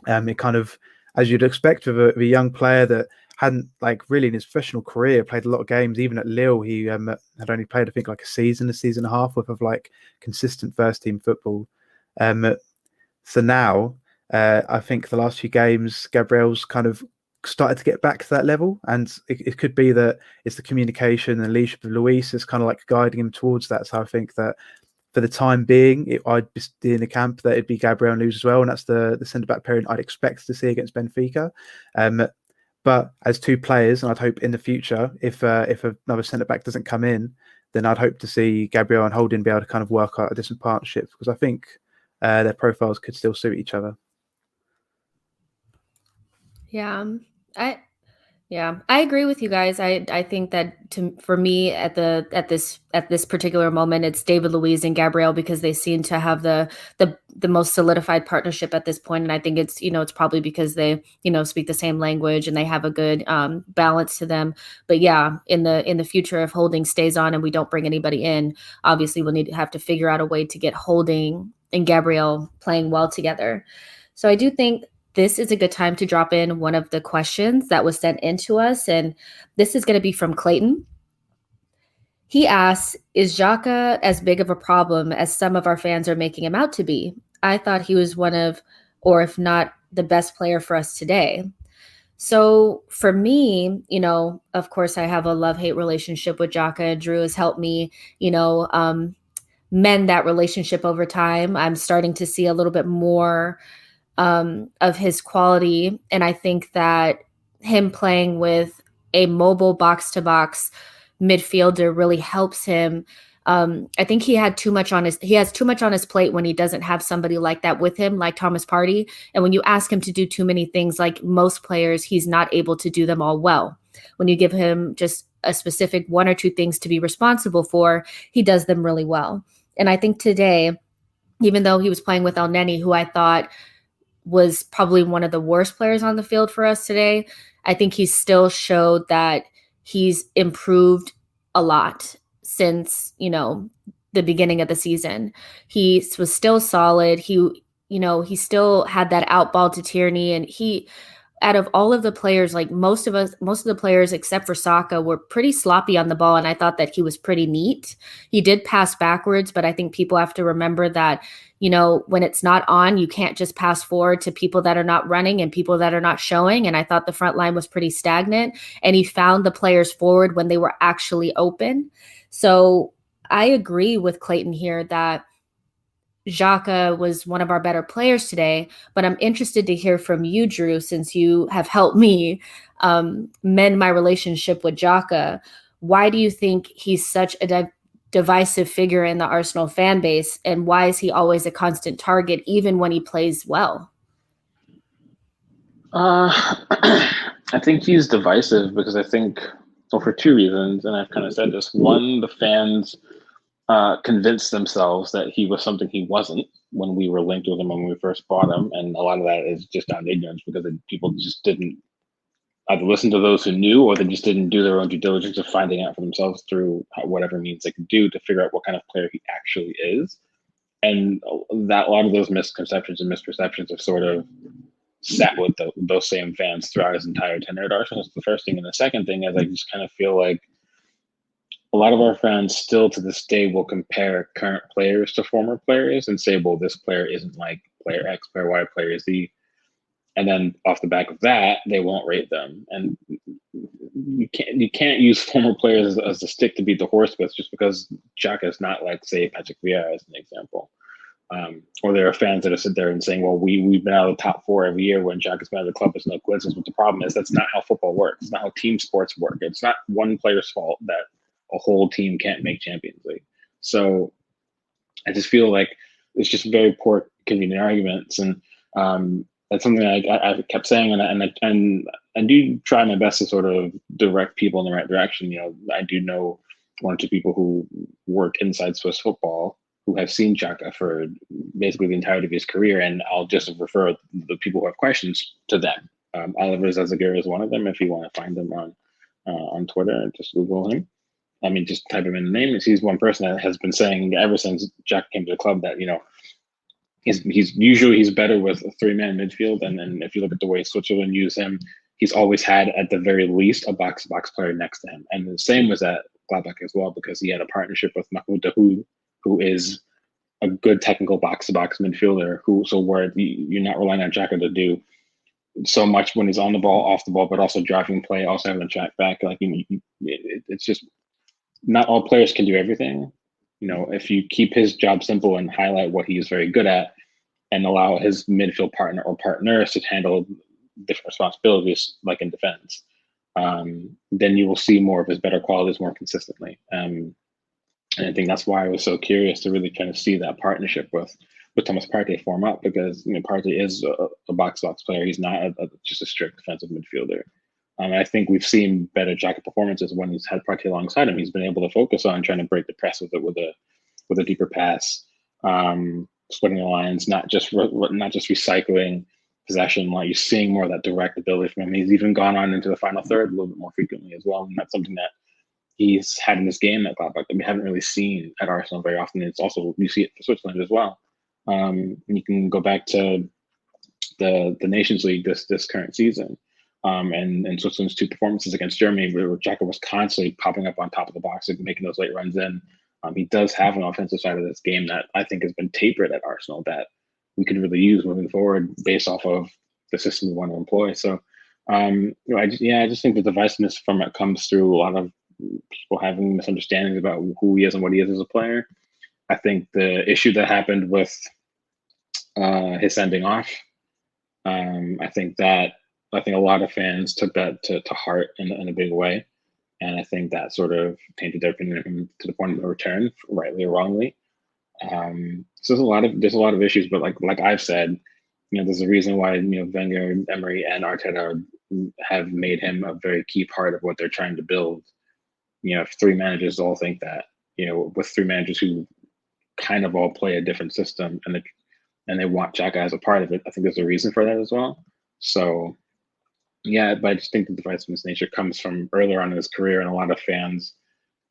it kind of, as you'd expect with a young player that hadn't like really in his professional career played a lot of games. Even at Lille, he had only played, I think, like a season and a half worth of like consistent first team football. So now I think the last few games, Gabriel's kind of started to get back to that level, and it could be that it's the communication and leadership of Luis is kind of like guiding him towards that. So I think that for the time being, I'd be in the camp that it'd be Gabriel and Luis as well, and that's the centre back pairing I'd expect to see against Benfica. But as two players, and I'd hope in the future, if another centre back doesn't come in, then I'd hope to see Gabriel and Holding be able to kind of work out a different partnership, because I think their profiles could still suit each other. Yeah. I I agree with you guys. I think that for me at this particular moment, it's David Luiz and Gabrielle because they seem to have the most solidified partnership at this point, and I think it's it's probably because they speak the same language and they have a good balance to them. But yeah, in the future, if Holding stays on and we don't bring anybody in, obviously we'll have to figure out a way to get Holding and Gabrielle playing well together. So I do think this is a good time to drop in one of the questions that was sent in to us. And this is going to be from Clayton. He asks, is Xhaka as big of a problem as some of our fans are making him out to be? I thought he was one of, or if not the best player for us today. So for me, of course, I have a love-hate relationship with Xhaka. Drew has helped me, mend that relationship over time. I'm starting to see a little bit more of his quality. And I think that him playing with a mobile box-to-box midfielder really helps him. I think he has too much on his plate when he doesn't have somebody like that with him, like Thomas Partey. And when you ask him to do too many things, like most players, he's not able to do them all well. When you give him just a specific one or two things to be responsible for, he does them really well. And I think today, even though he was playing with El Neni, who I thought was probably one of the worst players on the field for us today, I think he still showed that he's improved a lot since, the beginning of the season. He was still solid. He still had that out ball to Tierney, and out of all of the players, like most of the players except for Saka were pretty sloppy on the ball, and I thought that he was pretty neat. He did pass backwards, but I think people have to remember that, when it's not on, you can't just pass forward to people that are not running and people that are not showing. And I thought the front line was pretty stagnant, and he found the players forward when they were actually open. So I agree with Clayton here that Xhaka was one of our better players today, but I'm interested to hear from you, Drew, since you have helped me mend my relationship with Xhaka. Why do you think he's such a divisive figure in the Arsenal fan base, and why is he always a constant target, even when he plays well? I think he's divisive because I think, well, for two reasons, and I've kind of said this. One, the fans convinced themselves that he was something he wasn't when we were linked with him when we first bought him, and a lot of that is just down to ignorance because people just didn't either listen to those who knew, or they just didn't do their own due diligence of finding out for themselves through whatever means they could do to figure out what kind of player he actually is. And that a lot of those misconceptions and misperceptions have sort of sat with those same fans throughout his entire tenure at Arsenal. That's the first thing. And the second thing is I just kind of feel like a lot of our fans still to this day will compare current players to former players and say, well, this player isn't like player X, player Y, player Z. And then off the back of that, they won't rate them. And you can't use former players as a stick to beat the horse with just because Xhaka is not like, say, Patrick Vieira as an example. Or there are fans that are sitting there and saying, well, we've been out of the top four every year when Xhaka's been out of the club. It's no coincidence. But the problem is that's not how football works. It's not how team sports work. It's not one player's fault that a whole team can't make Champions League. So I just feel like it's just very poor, convenient arguments. And that's something I kept saying, and I do try my best to sort of direct people in the right direction. I do know one or two people who work inside Swiss football who have seen Xhaka for basically the entirety of his career, and I'll just refer the people who have questions to them. Oliver Zazagur is one of them. If you want to find him on Twitter, just Google him. I mean, just type him in the name. He's one person that has been saying ever since Xhaka came to the club that he's better with a three-man midfield, and then if you look at the way Switzerland use him, he's always had at the very least a box-to-box player next to him. And the same was at Gladbach as well, because he had a partnership with Mahmoud Dahoud, who is a good technical box-to-box midfielder. Where you're not relying on Xhaka to do so much when he's on the ball, off the ball, but also driving play, also having a track back. It's just not all players can do everything. If you keep his job simple and highlight what he is very good at and allow his midfield partner or partners to handle different responsibilities, like in defense, then you will see more of his better qualities more consistently. And I think that's why I was so curious to really kind of see that partnership with with Thomas Partey form up, because Partey is a box-to-box player. He's not just a strict defensive midfielder. I think we've seen better Xhaka performances when he's had Partey alongside him. He's been able to focus on trying to break the press with a deeper pass, splitting the lines, not just recycling possession. Like, you're seeing more of that direct ability from him. He's even gone on into the final third a little bit more frequently as well, and that's something that he's had in this game at Gladbach that we haven't really seen at Arsenal very often. It's also, you see it for Switzerland as well. You can go back to the Nations League this current season, and Switzerland's 2 performances against Germany, where Xhaka was constantly popping up on top of the box and making those late runs in. He does have an offensive side of this game that I think has been tapered at Arsenal that we could really use moving forward based off of the system we want to employ. So, I just think the divisiveness from it comes through a lot of people having misunderstandings about who he is and what he is as a player. I think the issue that happened with his sending off, I think a lot of fans took that to heart in a big way, and I think that sort of tainted their opinion of him to the point of no return, rightly or wrongly. So there's a lot of issues, but like I've said, there's a reason why Wenger, Emery, and Arteta have made him a very key part of what they're trying to build. If 3 managers all think that, with 3 managers who kind of all play a different system, and they want Xhaka as a part of it, I think there's a reason for that as well. So, yeah, but I just think the divisiveness nature comes from earlier on in his career, and a lot of fans,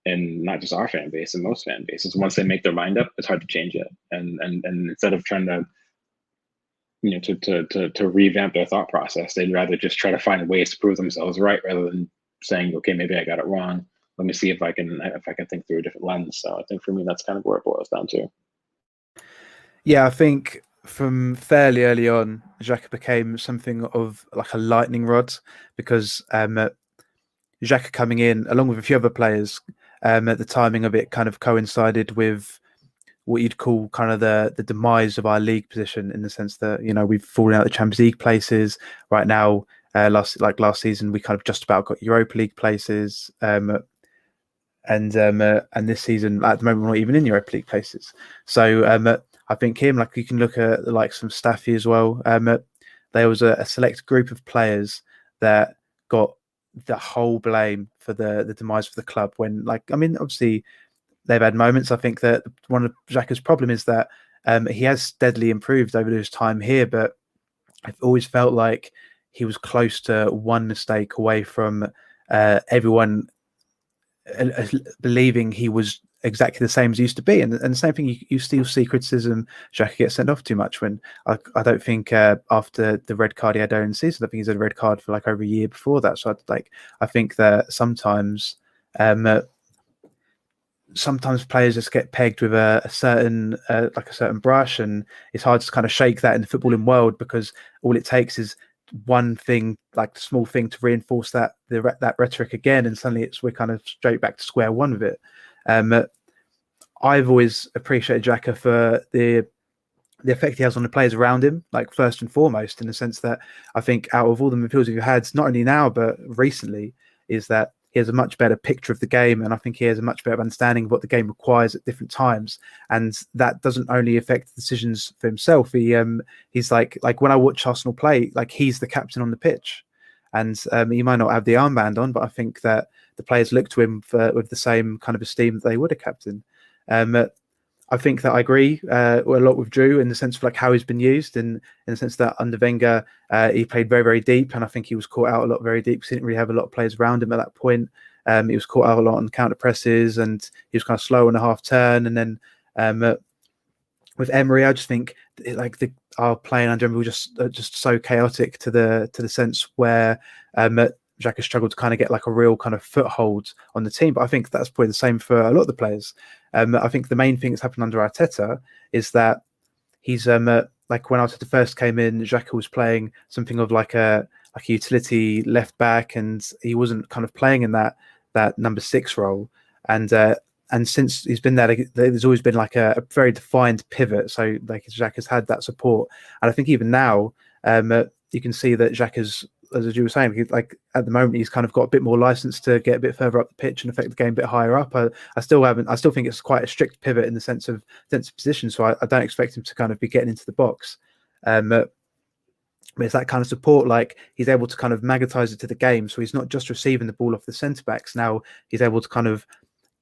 and not just our fan base, and most fan bases, once they make their mind up, it's hard to change it. And instead of trying to, to revamp their thought process, they'd rather just try to find ways to prove themselves right, rather than saying, okay, maybe I got it wrong. Let me see if I can think through a different lens. So I think for me, that's kind of where it boils down to. Yeah, I think from fairly early on, Xhaka became something of like a lightning rod, because Xhaka coming in, along with a few other players, at the timing of it kind of coincided with what you'd call kind of the demise of our league position, in the sense that, we've fallen out of the Champions League places right now. Last season, we kind of just about got Europa League places. And this season, at the moment, we're not even in Europa League places. So I think him, like, you can look at like some Staffy as well. There was a select group of players that got the whole blame for the demise of the club. When, obviously they've had moments. I think that one of Xhaka's problem is that he has steadily improved over his time here, but I've always felt like he was close to one mistake away from everyone believing he was exactly the same as he used to be. And the same thing, you still see criticism. Xhaka gets sent off too much, when I don't think after the red card he had earlier in the season, I think he's had a red card for like over a year before that. So I think that sometimes players just get pegged with a certain brush, and it's hard to kind of shake that in the footballing world, because all it takes is one thing, like a small thing, to reinforce that rhetoric again, and suddenly we're kind of straight back to square one with it. I've always appreciated Xhaka for the effect he has on the players around him, like first and foremost, in the sense that I think out of all the midfielders we've had, not only now but recently, is that he has a much better picture of the game, and I think he has a much better understanding of what the game requires at different times. And that doesn't only affect decisions for himself. He's like when I watch Arsenal play, like, he's the captain on the pitch, and he might not have the armband on, but I think that the players look to him with the same kind of esteem that they would a captain. I think that I agree a lot with Drew in the sense of like how he's been used, in the sense that under Wenger he played very, very deep, and I think he was caught out a lot very deep because he didn't really have a lot of players around him at that point. He was caught out a lot on counter presses, and he was kind of slow on a half turn. And then with Emery, I just think our playing under him was just so chaotic to the sense where Xhaka struggled to kind of get like a real kind of foothold on the team. But I think that's probably the same for a lot of the players. I think the main thing that's happened under Arteta is that he's like when Arteta first came in, Xhaka was playing something of like a utility left back, and he wasn't kind of playing in that number 6 role. And since he's been there, there's always been like a very defined pivot. So like Xhaka's had that support, and I think even now you can see that Xhaka's as you were saying, like at the moment he's kind of got a bit more license to get a bit further up the pitch and affect the game a bit higher up. I still think it's quite a strict pivot in the sense of position. So I don't expect him to kind of be getting into the box. But it's that kind of support, like he's able to kind of magnetize it to the game. So he's not just receiving the ball off the centre backs. Now he's able to kind of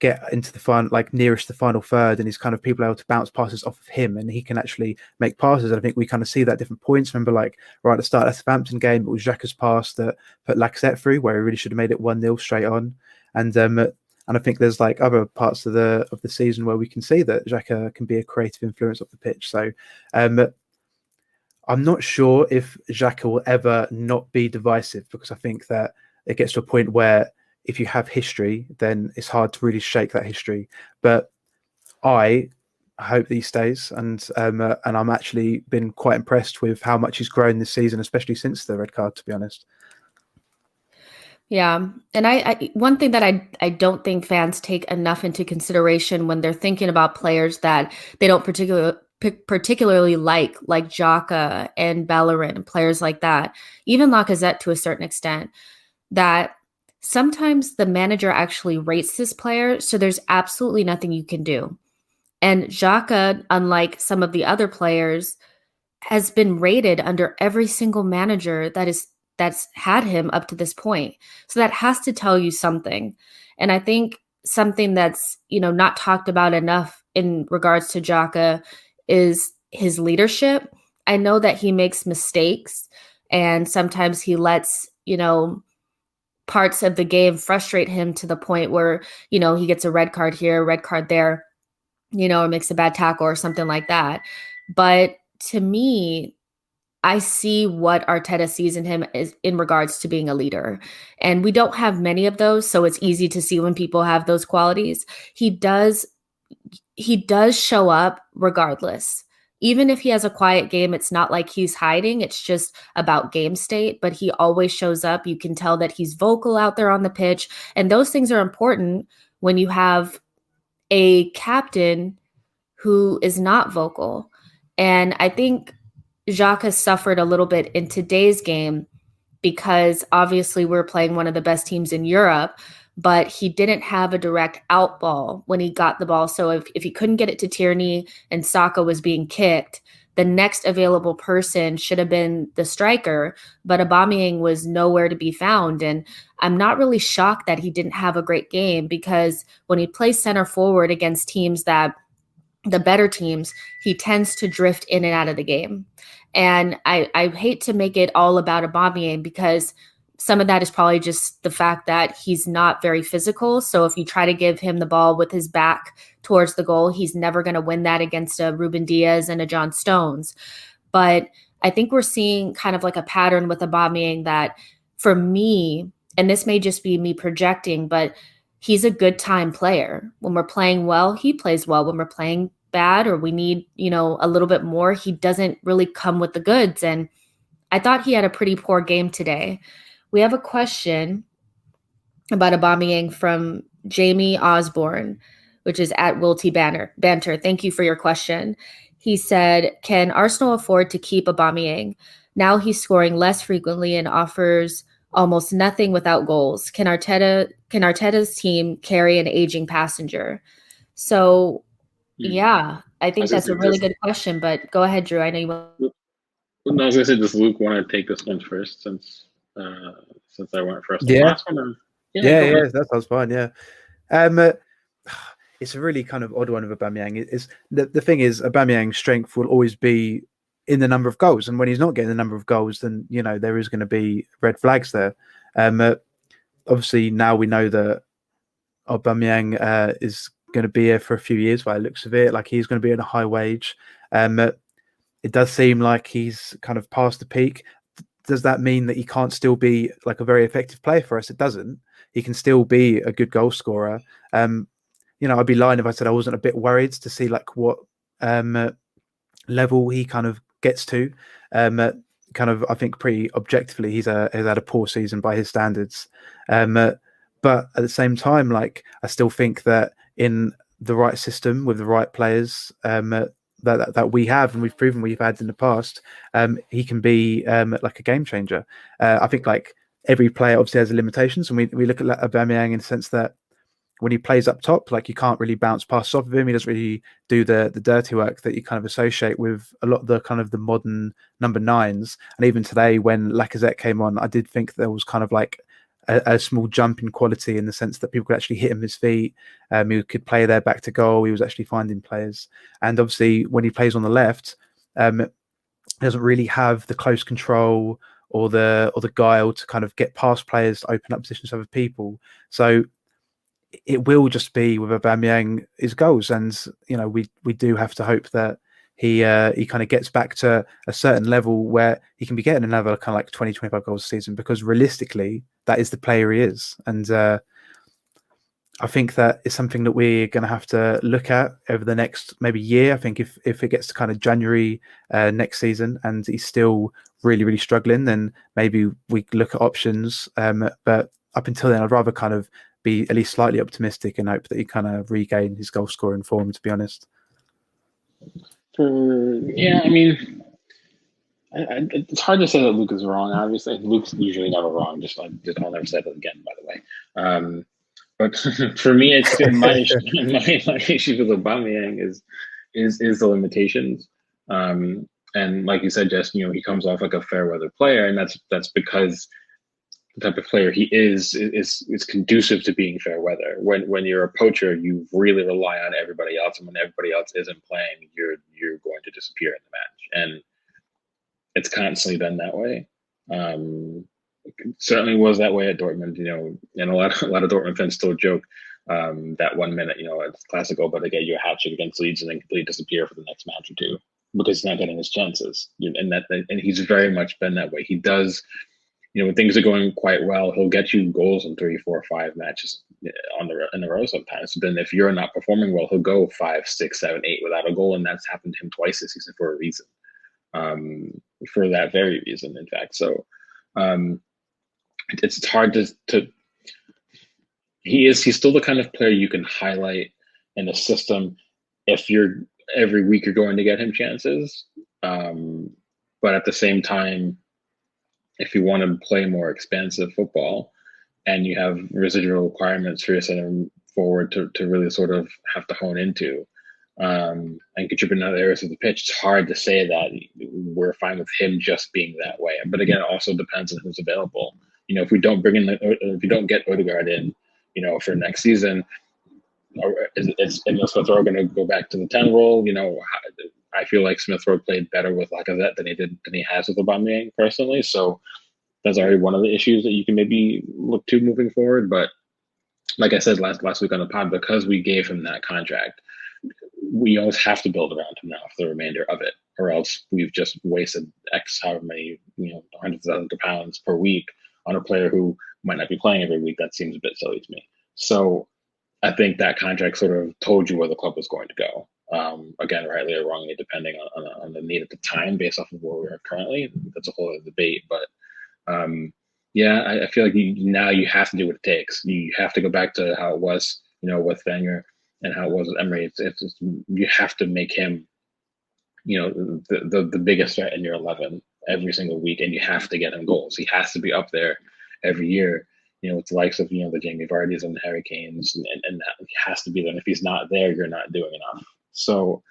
get into the final, like nearest the final third, and he's kind of people able to bounce passes off of him, and he can actually make passes. And I think we kind of see that at different points. Remember, like right at the start of the Southampton game, it was Xhaka's pass that put Lacazette through, where he really should have made it 1-0 straight on. And I think there's like other parts of the season where we can see that Xhaka can be a creative influence off the pitch. So I'm not sure if Xhaka will ever not be divisive, because I think that it gets to a point where if you have history, then it's hard to really shake that history. But I hope that he stays, and I'm actually been quite impressed with how much he's grown this season, especially since the red card, to be honest. Yeah. And I one thing that I don't think fans take enough into consideration when they're thinking about players that they don't particularly like Xhaka and Bellerin and players like that, even Lacazette to a certain extent, that sometimes the manager actually rates this player, so there's absolutely nothing you can do. And Xhaka, unlike some of the other players, has been rated under every single manager that's had him up to this point. So that has to tell you something. And I think something that's, not talked about enough in regards to Xhaka is his leadership. I know that he makes mistakes, and sometimes he lets, parts of the game frustrate him to the point where, he gets a red card here, a red card there, or makes a bad tackle or something like that. But to me, I see what Arteta sees in him is in regards to being a leader. And we don't have many of those, so it's easy to see when people have those qualities. He does show up regardless. Even if he has a quiet game, it's not like he's hiding. It's just about game state, but he always shows up. You can tell that he's vocal out there on the pitch. And those things are important when you have a captain who is not vocal. And I think Xhaka suffered a little bit in today's game because obviously we're playing one of the best teams in Europe, but he didn't have a direct out ball when he got the ball. So if he couldn't get it to Tierney and Saka was being kicked, the next available person should have been the striker, but Aubameyang was nowhere to be found. And I'm not really shocked that he didn't have a great game, because when he plays center forward against teams that the better teams, he tends to drift in and out of the game. And I hate to make it all about Aubameyang, because some of that is probably just the fact that he's not very physical. So if you try to give him the ball with his back towards the goal, he's never going to win that against a Ruben Diaz and a John Stones. But I think we're seeing kind of like a pattern with Aubameyang that, for me, and this may just be me projecting, but he's a good time player. When we're playing well, he plays well. When we're playing bad or we need, a little bit more, he doesn't really come with the goods. And I thought he had a pretty poor game today. We have a question about Aubameyang from Jamie Osborne, which is at Wilty Banter. Thank you for your question. He said, can Arsenal afford to keep Aubameyang? Now he's scoring less frequently and offers almost nothing without goals. Can Arteta's team carry an aging passenger? So, yeah, I think that's a really good question, but go ahead, Drew. I know you want. I was going to say, does Luke want to take this one first since I went first? Yeah. Last one, yeah, that sounds fine. Yeah. It's a really kind of odd one with Aubameyang. It's the thing is, Aubameyang's strength will always be in the number of goals, and when he's not getting the number of goals, then there is going to be red flags there. Obviously, now we know that Aubameyang is going to be here for a few years by the looks of it. Like, he's going to be on a high wage. It does seem like he's kind of past the peak. Does that mean that he can't still be like a very effective player for us? It doesn't. He can still be a good goal scorer. I'd be lying if I said I wasn't a bit worried to see like what level he kind of gets to. I think pretty objectively, he's had a poor season by his standards. But at the same time, like, I still think that in the right system with the right players, that we have and we've proven we've had in the past, he can be like a game changer. I think like every player obviously has limitations, and we look at Aubameyang in the sense that when he plays up top, like you can't really bounce passes off of him. He doesn't really do the dirty work that you kind of associate with a lot of the kind of the modern number 9s. And even today, when Lacazette came on, I did think there was kind of like a small jump in quality in the sense that people could actually hit him his feet. He could play there back to goal. He was actually finding players. And obviously, when he plays on the left, he doesn't really have the close control or the guile to kind of get past players to open up positions for other people. So it will just be with Aubameyang his goals, and we do have to hope that he kind of gets back to a certain level where he can be getting another kind of like 20-25 goals a season, because realistically that is the player he is. And I think that is something that we're going to have to look at over the next maybe year. I think if it gets to kind of January next season and he's still really, really struggling, then maybe we look at options. But up until then, I'd rather kind of be at least slightly optimistic and hope that he kind of regain his goal scoring form, to be honest. Yeah, I mean, it's hard to say that Luke is wrong. Obviously, Luke's usually never wrong. I'll never say that again, by the way. But for me, it's my issue with Aubameyang is the limitations. And like you said, Jess, he comes off like a fair weather player, and that's because the type of player he is conducive to being fair weather. When you're a poacher, you really rely on everybody else, and when everybody else isn't playing, you're going to disappear in the match, and it's constantly been that way. It certainly was that way at Dortmund, and a lot of Dortmund fans still joke that 1 minute, it's classic Oba to get you a hat trick against Leeds and then completely disappear for the next match or two because he's not getting his chances, and he's very much been that way. He does. When things are going quite well, he'll get you goals in 3, 4, 5 matches in a row sometimes. But then if you're not performing well, he'll go 5, 6, 7, 8 without a goal, and that's happened to him twice this season for a reason. For that very reason, in fact. So it's hard to. He's still the kind of player you can highlight in a system if every week you're going to get him chances. But at the same time, if you want to play more expansive football and you have residual requirements for your center forward to really sort of have to hone into and contribute in other areas of the pitch, it's hard to say that we're fine with him just being that way. But again, it also depends on who's available. If we don't if you don't get Odegaard in, for next season, is Smith Rowe going to go back to the 10 role? I feel like Smith Rowe played better with Lacazette than he has with Aubameyang personally. So that's already one of the issues that you can maybe look to moving forward. But like I said last week on the pod, because we gave him that contract, we always have to build around him now for the remainder of it, or else we've just wasted X however many, hundreds of thousands of pounds per week on a player who might not be playing every week. That seems a bit silly to me. So I think that contract sort of told you where the club was going to go. Again, rightly or wrongly, depending on the need at the time, based off of where we are currently. That's a whole other debate. But I feel like now you have to do what it takes. You have to go back to how it was, with Wenger and how it was with Emery. You have to make him, the biggest threat in your 11 every single week, and you have to get him goals. He has to be up there every year. With the likes of the Jamie Vardys and the Harry Kanes, and that he has to be there. And if he's not there, you're not doing enough. So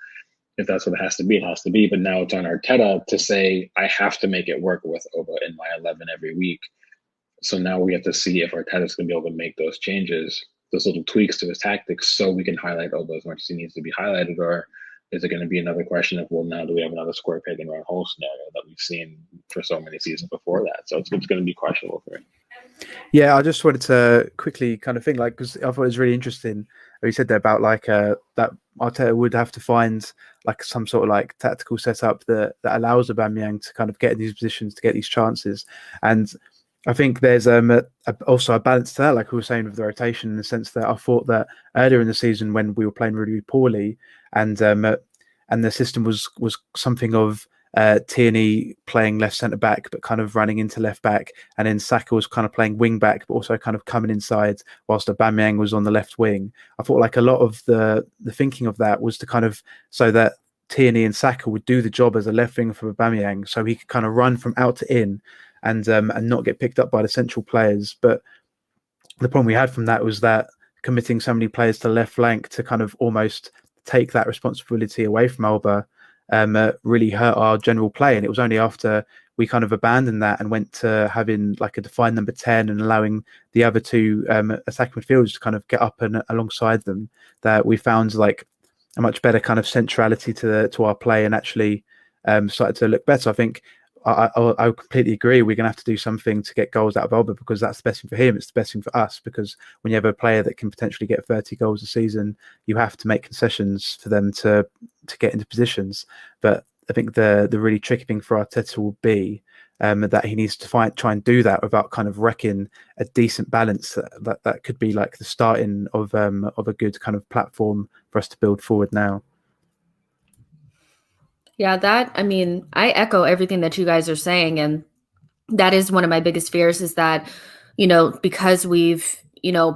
if that's what it has to be, it has to be. But now it's on Arteta to say, I have to make it work with Oba in my 11 every week. So now we have to see if Arteta's going to be able to make those changes, those little tweaks to his tactics, so we can highlight Oba as much as he needs to be highlighted. Or is it going to be another question of, well, now do we have another square peg in round hole scenario that we've seen for so many seasons before that? So it's going to be questionable for me. Yeah, I just wanted to quickly kind of think, because I thought it was really interesting what you said there about that Arteta would have to find some sort of tactical setup that allows Aubameyang to kind of get in these positions, to get these chances. And I think there's also a balance to that, like we were saying with the rotation, in the sense that I thought that earlier in the season when we were playing really, really poorly and the system was something of Tierney playing left centre back, but kind of running into left back, and then Saka was kind of playing wing back, but also kind of coming inside, whilst Aubameyang was on the left wing. I thought a lot of the thinking of that was to kind of so that Tierney and Saka would do the job as a left wing for Aubameyang, so he could kind of run from out to in and not get picked up by the central players. But the problem we had from that was that committing so many players to left flank to kind of almost take that responsibility away from Alba really hurt our general play. And it was only after we kind of abandoned that and went to having like a defined number 10 and allowing the other two attacking midfielders to kind of get up and alongside them that we found like a much better kind of centrality to our play and actually started to look better. I think I completely agree. We're going to have to do something to get goals out of Alba because that's the best thing for him. It's the best thing for us because when you have a player that can potentially get 30 goals a season, you have to make concessions for them to get into positions. But I think the really tricky thing for Arteta will be that he needs to try and do that without kind of wrecking a decent balance that could be like the starting of a good kind of platform for us to build forward now. Yeah, I echo everything that you guys are saying. And that is one of my biggest fears is that, because we've,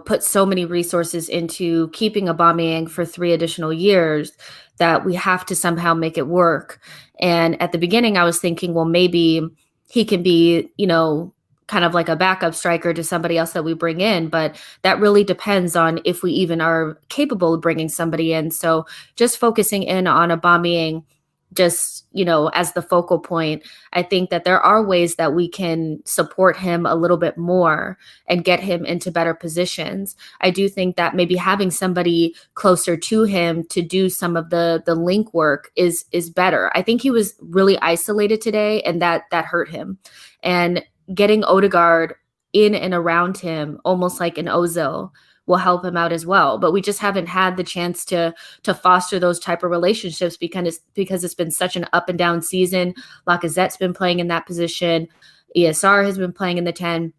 put so many resources into keeping Aubameyang for 3 additional years, that we have to somehow make it work. And at the beginning, I was thinking, well, maybe he can be, kind of like a backup striker to somebody else that we bring in. But that really depends on if we even are capable of bringing somebody in. So just focusing in on Aubameyang, just, as the focal point, I think that there are ways that we can support him a little bit more and get him into better positions. I do think that maybe having somebody closer to him to do some of the link work is better. I think he was really isolated today and that hurt him. And getting Odegaard in and around him, almost like an Ozil, will help him out as well. But we just haven't had the chance to foster those type of relationships because it's been such an up and down season. Lacazette's been playing in that position. ESR has been playing in the 10.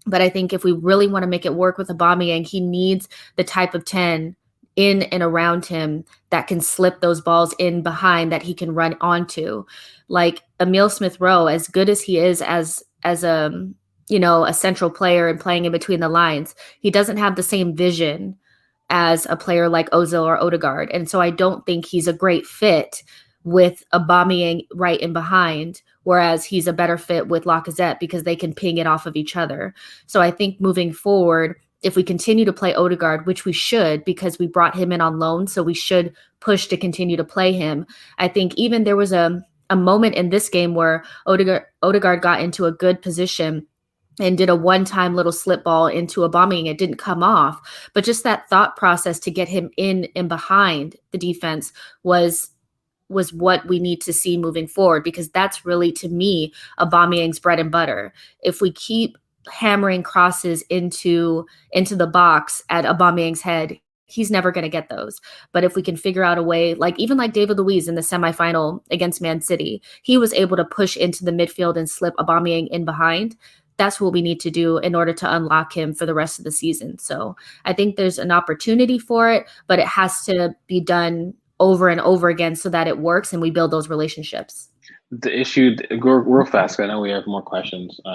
But I think if we really want to make it work with Aubameyang, he needs the type of 10 in and around him that can slip those balls in behind that he can run onto. Like Emile Smith-Rowe, as good as he is as a central player and playing in between the lines, he doesn't have the same vision as a player like Ozil or Odegaard. And so I don't think he's a great fit with Aubameyang right in behind, whereas he's a better fit with Lacazette because they can ping it off of each other. So I think moving forward, if we continue to play Odegaard, which we should because we brought him in on loan, so we should push to continue to play him. I think even there was a moment in this game where Odegaard got into a good position and did a one-time little slip ball into Aubameyang. It didn't come off, but just that thought process to get him in and behind the defense was what we need to see moving forward, because that's really, to me, Aubameyang's bread and butter. If we keep hammering crosses into the box at Aubameyang's head, he's never going to get those. But if we can figure out a way, like David Luiz in the semifinal against Man City, he was able to push into the midfield and slip Aubameyang in behind. That's what we need to do in order to unlock him for the rest of the season. So I think there's an opportunity for it, but it has to be done over and over again so that it works and we build those relationships. The issue, real fast, I know we have more questions. We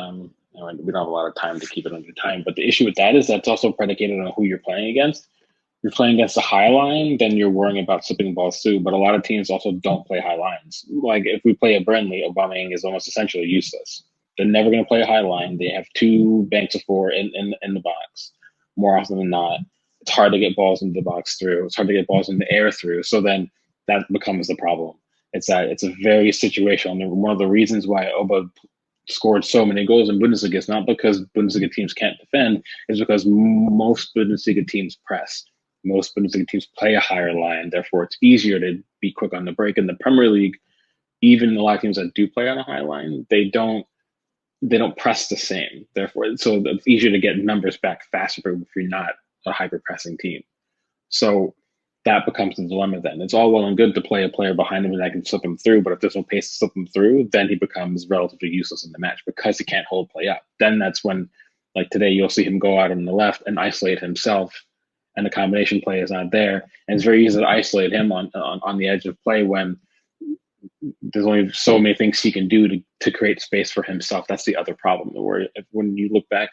don't have a lot of time to keep it under time, but the issue with that is that's also predicated on who you're playing against. If you're playing against a high line, then you're worrying about slipping balls too, but a lot of teams also don't play high lines. Like if we play at Burnley, Aubameyang is almost essentially useless. They're never going to play a high line. They have 2 banks of 4 in the box more often than not. It's hard to get balls into the box through. It's hard to get balls in the air through. So then that becomes the problem. It's a very situational. And one of the reasons why Oba scored so many goals in Bundesliga is not because Bundesliga teams can't defend. It's because most Bundesliga teams press. Most Bundesliga teams play a higher line. Therefore, it's easier to be quick on the break. In the Premier League, even a lot of teams that do play on a high line, they don't press the same. Therefore, so it's easier to get numbers back faster if you're not a hyper-pressing team. So that becomes the dilemma then. It's all well and good to play a player behind him and that can slip him through, but if there's no pace to slip him through, then he becomes relatively useless in the match because he can't hold play up. Then that's when, like today, you'll see him go out on the left and isolate himself, and the combination play is not there. And it's very easy to isolate him on the edge of play when there's only so many things he can do to create space for himself. That's the other problem. Where when you look back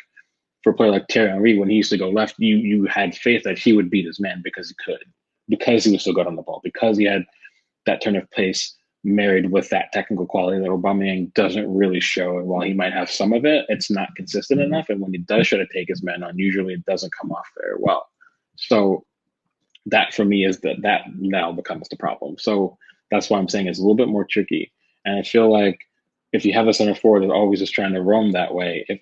for a player like Thierry Henry, when he used to go left, you had faith that he would beat his man because he could, because he was so good on the ball, because he had that turn of pace married with that technical quality that Aubameyang doesn't really show. And while he might have some of it, it's not consistent enough. And when he does try to take his men on, usually it doesn't come off very well. So that for me is that now becomes the problem. So that's why I'm saying it's a little bit more tricky. And I feel like if you have a center forward that always is trying to roam that way, if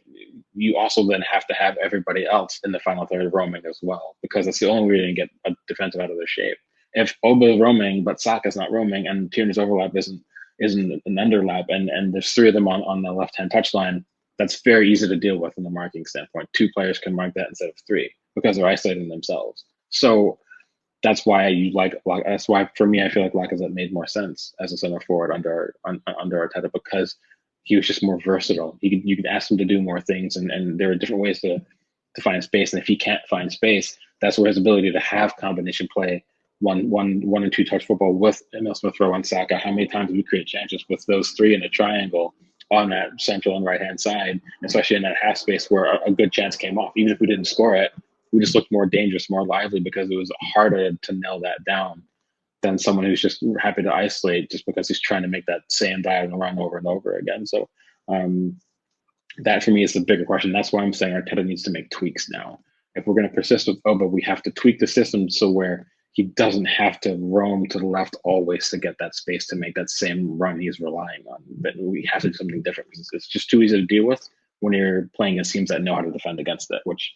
you also then have to have everybody else in the final third roaming as well, because that's the only way to get a defensive out of their shape. If Oba is roaming but Saka's not roaming and Tierney's overlap isn't an underlap, and there's three of them on the left-hand touchline, that's very easy to deal with from the marking standpoint. Two players can mark that instead of three because they're isolating themselves. So that's why that's why for me I feel like Lacazette made more sense as a center forward under Arteta, because he was just more versatile. You could ask him to do more things, and there are different ways to find space. And if he can't find space, that's where his ability to have combination play, one and two touch football with Emile Smith Rowe and Saka. How many times did we create chances with those three in a triangle on that central and right hand side, especially in that half space where a good chance came off? Even if we didn't score it, we just looked more dangerous, more lively, because it was harder to nail that down than someone who's just happy to isolate just because he's trying to make that same diagonal run over and over again. So that for me is the bigger question. That's why I'm saying Arteta needs to make tweaks now. If we're going to persist with Oba, we have to tweak the system so where he doesn't have to roam to the left always to get that space to make that same run he's relying on. But we have to do something different because it's just too easy to deal with when you're playing against teams that know how to defend against it, which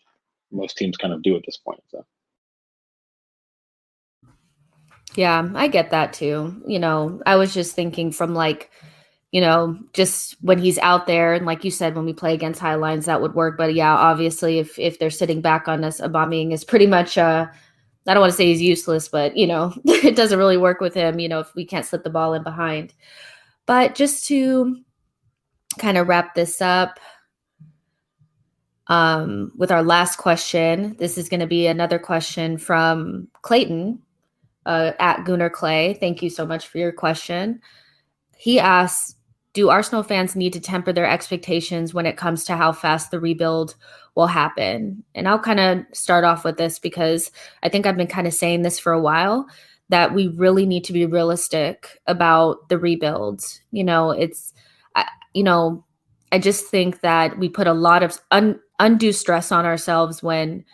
most teams kind of do at this point. So. Yeah, I get that too. I was just thinking from just when he's out there, and like you said, when we play against high lines, that would work. But yeah, obviously if they're sitting back on us, Aubameyang is pretty much, I don't want to say he's useless, but it doesn't really work with him, if we can't slip the ball in behind. But just to kind of wrap this up, with our last question, this is going to be another question from Clayton at Gunnar Clay. Thank you so much for your question. He asks, do Arsenal fans need to temper their expectations when it comes to how fast the rebuild will happen? And I'll kind of start off with this because I think I've been kind of saying this for a while, that we really need to be realistic about the rebuild. I just think that we put a lot of undue stress on ourselves when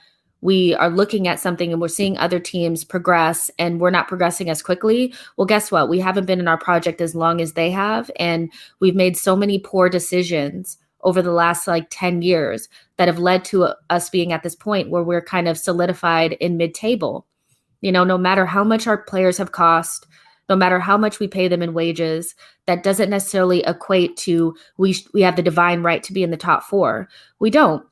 we are looking at something and we're seeing other teams progress and we're not progressing as quickly. Well, guess what? We haven't been in our project as long as they have. And we've made so many poor decisions over the last 10 years that have led to us being at this point where we're kind of solidified in mid-table. No matter how much our players have cost, no matter how much we pay them in wages, that doesn't necessarily equate to we have the divine right to be in the top four. We don't.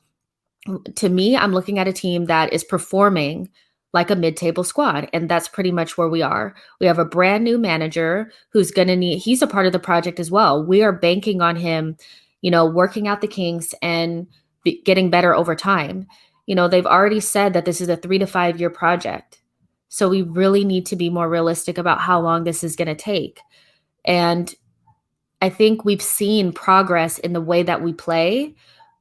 To me, I'm looking at a team that is performing like a mid-table squad, and that's pretty much where we are. We have a brand new manager who's he's a part of the project as well. We are banking on him, working out the kinks and getting better over time. They've already said that this is a 3 to 5 year project. So we really need to be more realistic about how long this is going to take. And I think we've seen progress in the way that we play,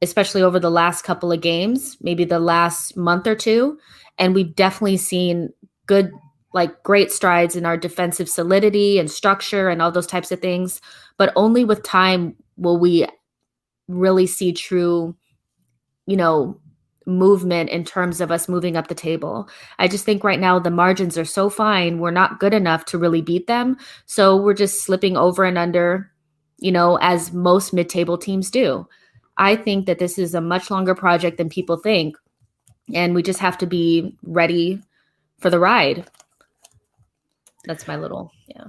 especially over the last couple of games, maybe the last month or two. And we've definitely seen great strides in our defensive solidity and structure and all those types of things. But only with time will we really see true, movement in terms of us moving up the table. I just think right now the margins are so fine. We're not good enough to really beat them. So we're just slipping over and under, as most mid-table teams do. I think that this is a much longer project than people think. And we just have to be ready for the ride. That's my little, yeah.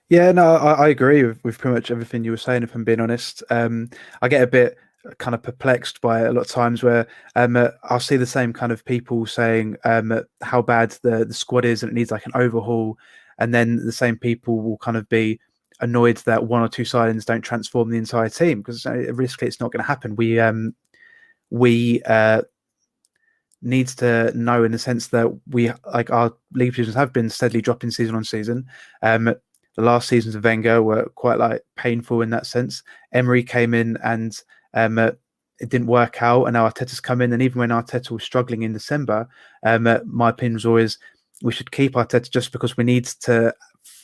Yeah, no, I agree with pretty much everything you were saying, if I'm being honest. I get a bit kind of perplexed by a lot of times where I'll see the same kind of people saying how bad the squad is and it needs an overhaul, and then the same people will kind of be annoyed that one or two signings don't transform the entire team, because realistically it's not going to happen. We needs to know, in the sense that we our league positions have been steadily dropping season on season. The last seasons of Wenger were quite painful in that sense. Emery came in and it didn't work out, and now Arteta's come in, and even when Arteta was struggling in December, my opinion was always we should keep Arteta just because we need to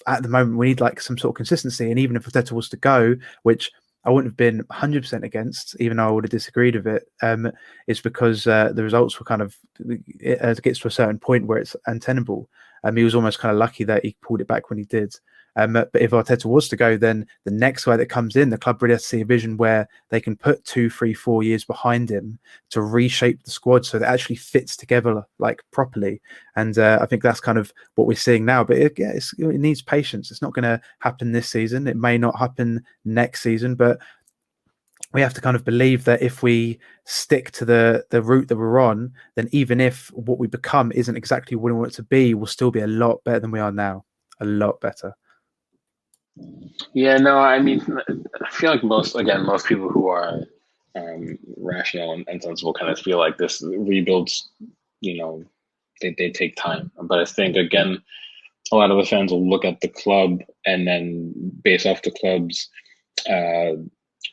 at the moment we need like some sort of consistency. And even if Arteta was to go, which I wouldn't have been 100% against, even though I would have disagreed with it, it's because the results were kind of, it gets to a certain point where it's untenable. He was almost kind of lucky that he pulled it back when he did. But if Arteta was to go, then the next guy that comes in, the club really has to see a vision where they can put 2, 3, 4 years behind him to reshape the squad so that it actually fits together like properly. And I think that's kind of what we're seeing now. But it needs patience. It's not going to happen this season. It may not happen next season, but we have to kind of believe that if we stick to the route that we're on, then even if what we become isn't exactly what we want it to be, we'll still be a lot better than we are now. A lot better. Yeah, no, I mean, I feel like most people who are rational and sensible kind of feel like this rebuilds, they take time. But I think, again, a lot of the fans will look at the club and then based off the club's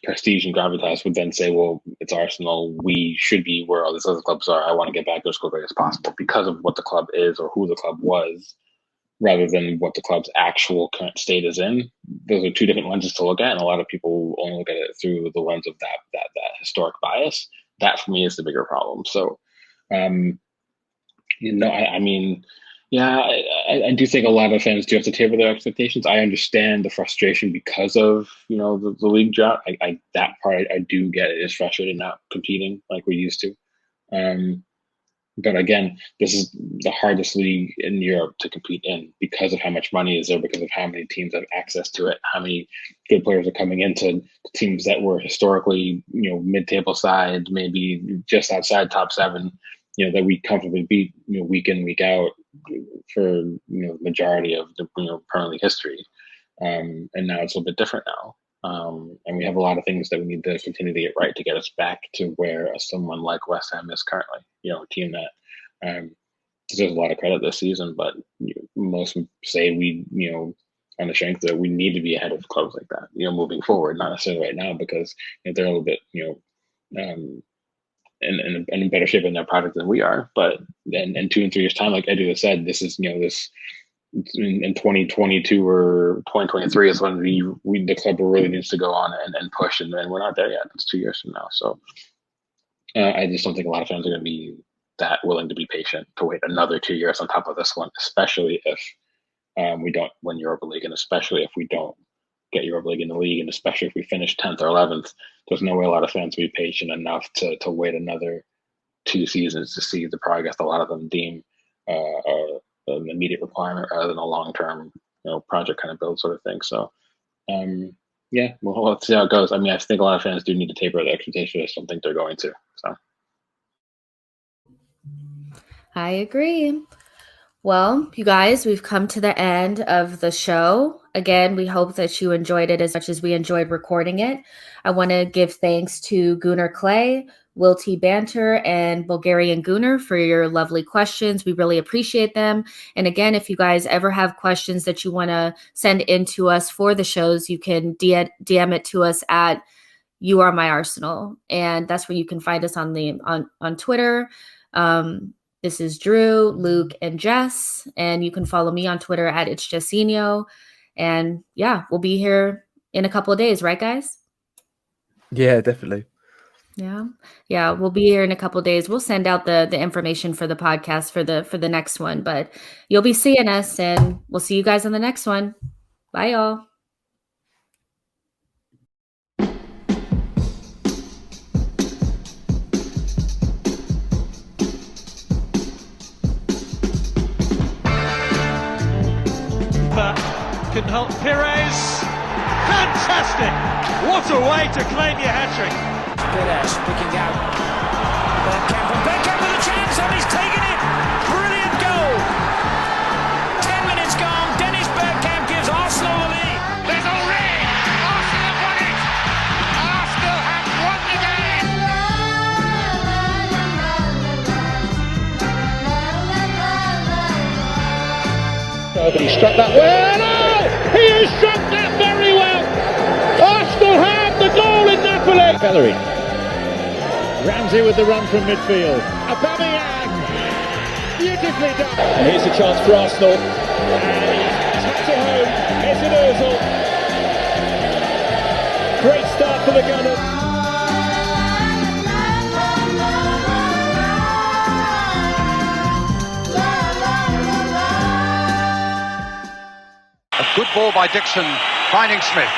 prestige and gravitas would then say, well, it's Arsenal. We should be where all these other clubs are. I want to get back as quickly as possible because of what the club is or who the club was, rather than what the club's actual current state is in. Those are two different lenses to look at, and a lot of people only look at it through the lens of that historic bias. That for me is the bigger problem. So, I mean, yeah, I do think a lot of fans do have to taper their expectations. I understand the frustration because of the league drought. That part I do get. It is frustrating not competing like we used to. But again, this is the hardest league in Europe to compete in because of how much money is there, because of how many teams have access to it, how many good players are coming into teams that were historically, mid-table side, maybe just outside top 7, that we comfortably beat, week in, week out for, majority of the, Premier League history. And now it's a little bit different now. And we have a lot of things that we need to continue to get right to get us back to where someone like West Ham is currently, a team that deserves a lot of credit this season, but most say we, on the strength that we need to be ahead of clubs like that, moving forward, not necessarily right now because they're a little bit, in better shape in their product than we are. But then in 2 and 3 years time, like Edu has said, this is, this in 2022 or 2023 is when the club really needs to go on and push, and we're not there yet. It's 2 years from now. So I just don't think a lot of fans are going to be that willing to be patient to wait another 2 years on top of this one, especially if we don't win Europa League, and especially if we don't get Europa League in the league, and especially if we finish 10th or 11th. There's no way a lot of fans will be patient enough to wait another 2 seasons to see the progress a lot of them deem an immediate requirement rather than a long-term, project kind of build sort of thing. So, yeah, well, let's see how it goes. I mean, I think a lot of fans do need to taper their expectations. I don't think they're going to. So, I agree. Well, you guys, we've come to the end of the show. Again, we hope that you enjoyed it as much as we enjoyed recording it. I want to give thanks to Gunnar Clay, Will T. Banter, and Bulgarian Gunnar for your lovely questions. We really appreciate them. And again, if you guys ever have questions that you want to send in to us for the shows, you can DM it to us at You Are My Arsenal. And that's where you can find us on Twitter. This is Drew, Luke, and Jess. And you can follow me on Twitter at It's Jessinho. And yeah, we'll be here in a couple of days, right, guys? Yeah, definitely. Yeah, we'll be here in a couple of days. We'll send out the information for the podcast for the next one, but you'll be seeing us, and we'll see you guys on the next one. Bye, y'all. Can help Pires. Fantastic! What a way to claim your hat-trick. Pires picking out Bergkamp with a chance, and he's taken it. Brilliant goal. 10 minutes gone. Dennis Bergkamp gives Arsenal the lead. There's a ring! Arsenal have won it! Arsenal have won the game! But he struck that well. Oh! He has struck that very well. Arsenal have the goal in Napoli. Bellerin. Ramsey with the run from midfield. Aubameyang. Beautifully done. And here's a chance for Arsenal. And it home. It's an Ozil. Great start for the Gunners. A good ball by Dixon, finding Smith.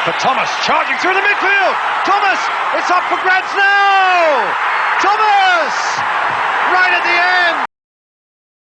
For Thomas, charging through the midfield. Thomas, it's up for grabs now. Thomas, right at the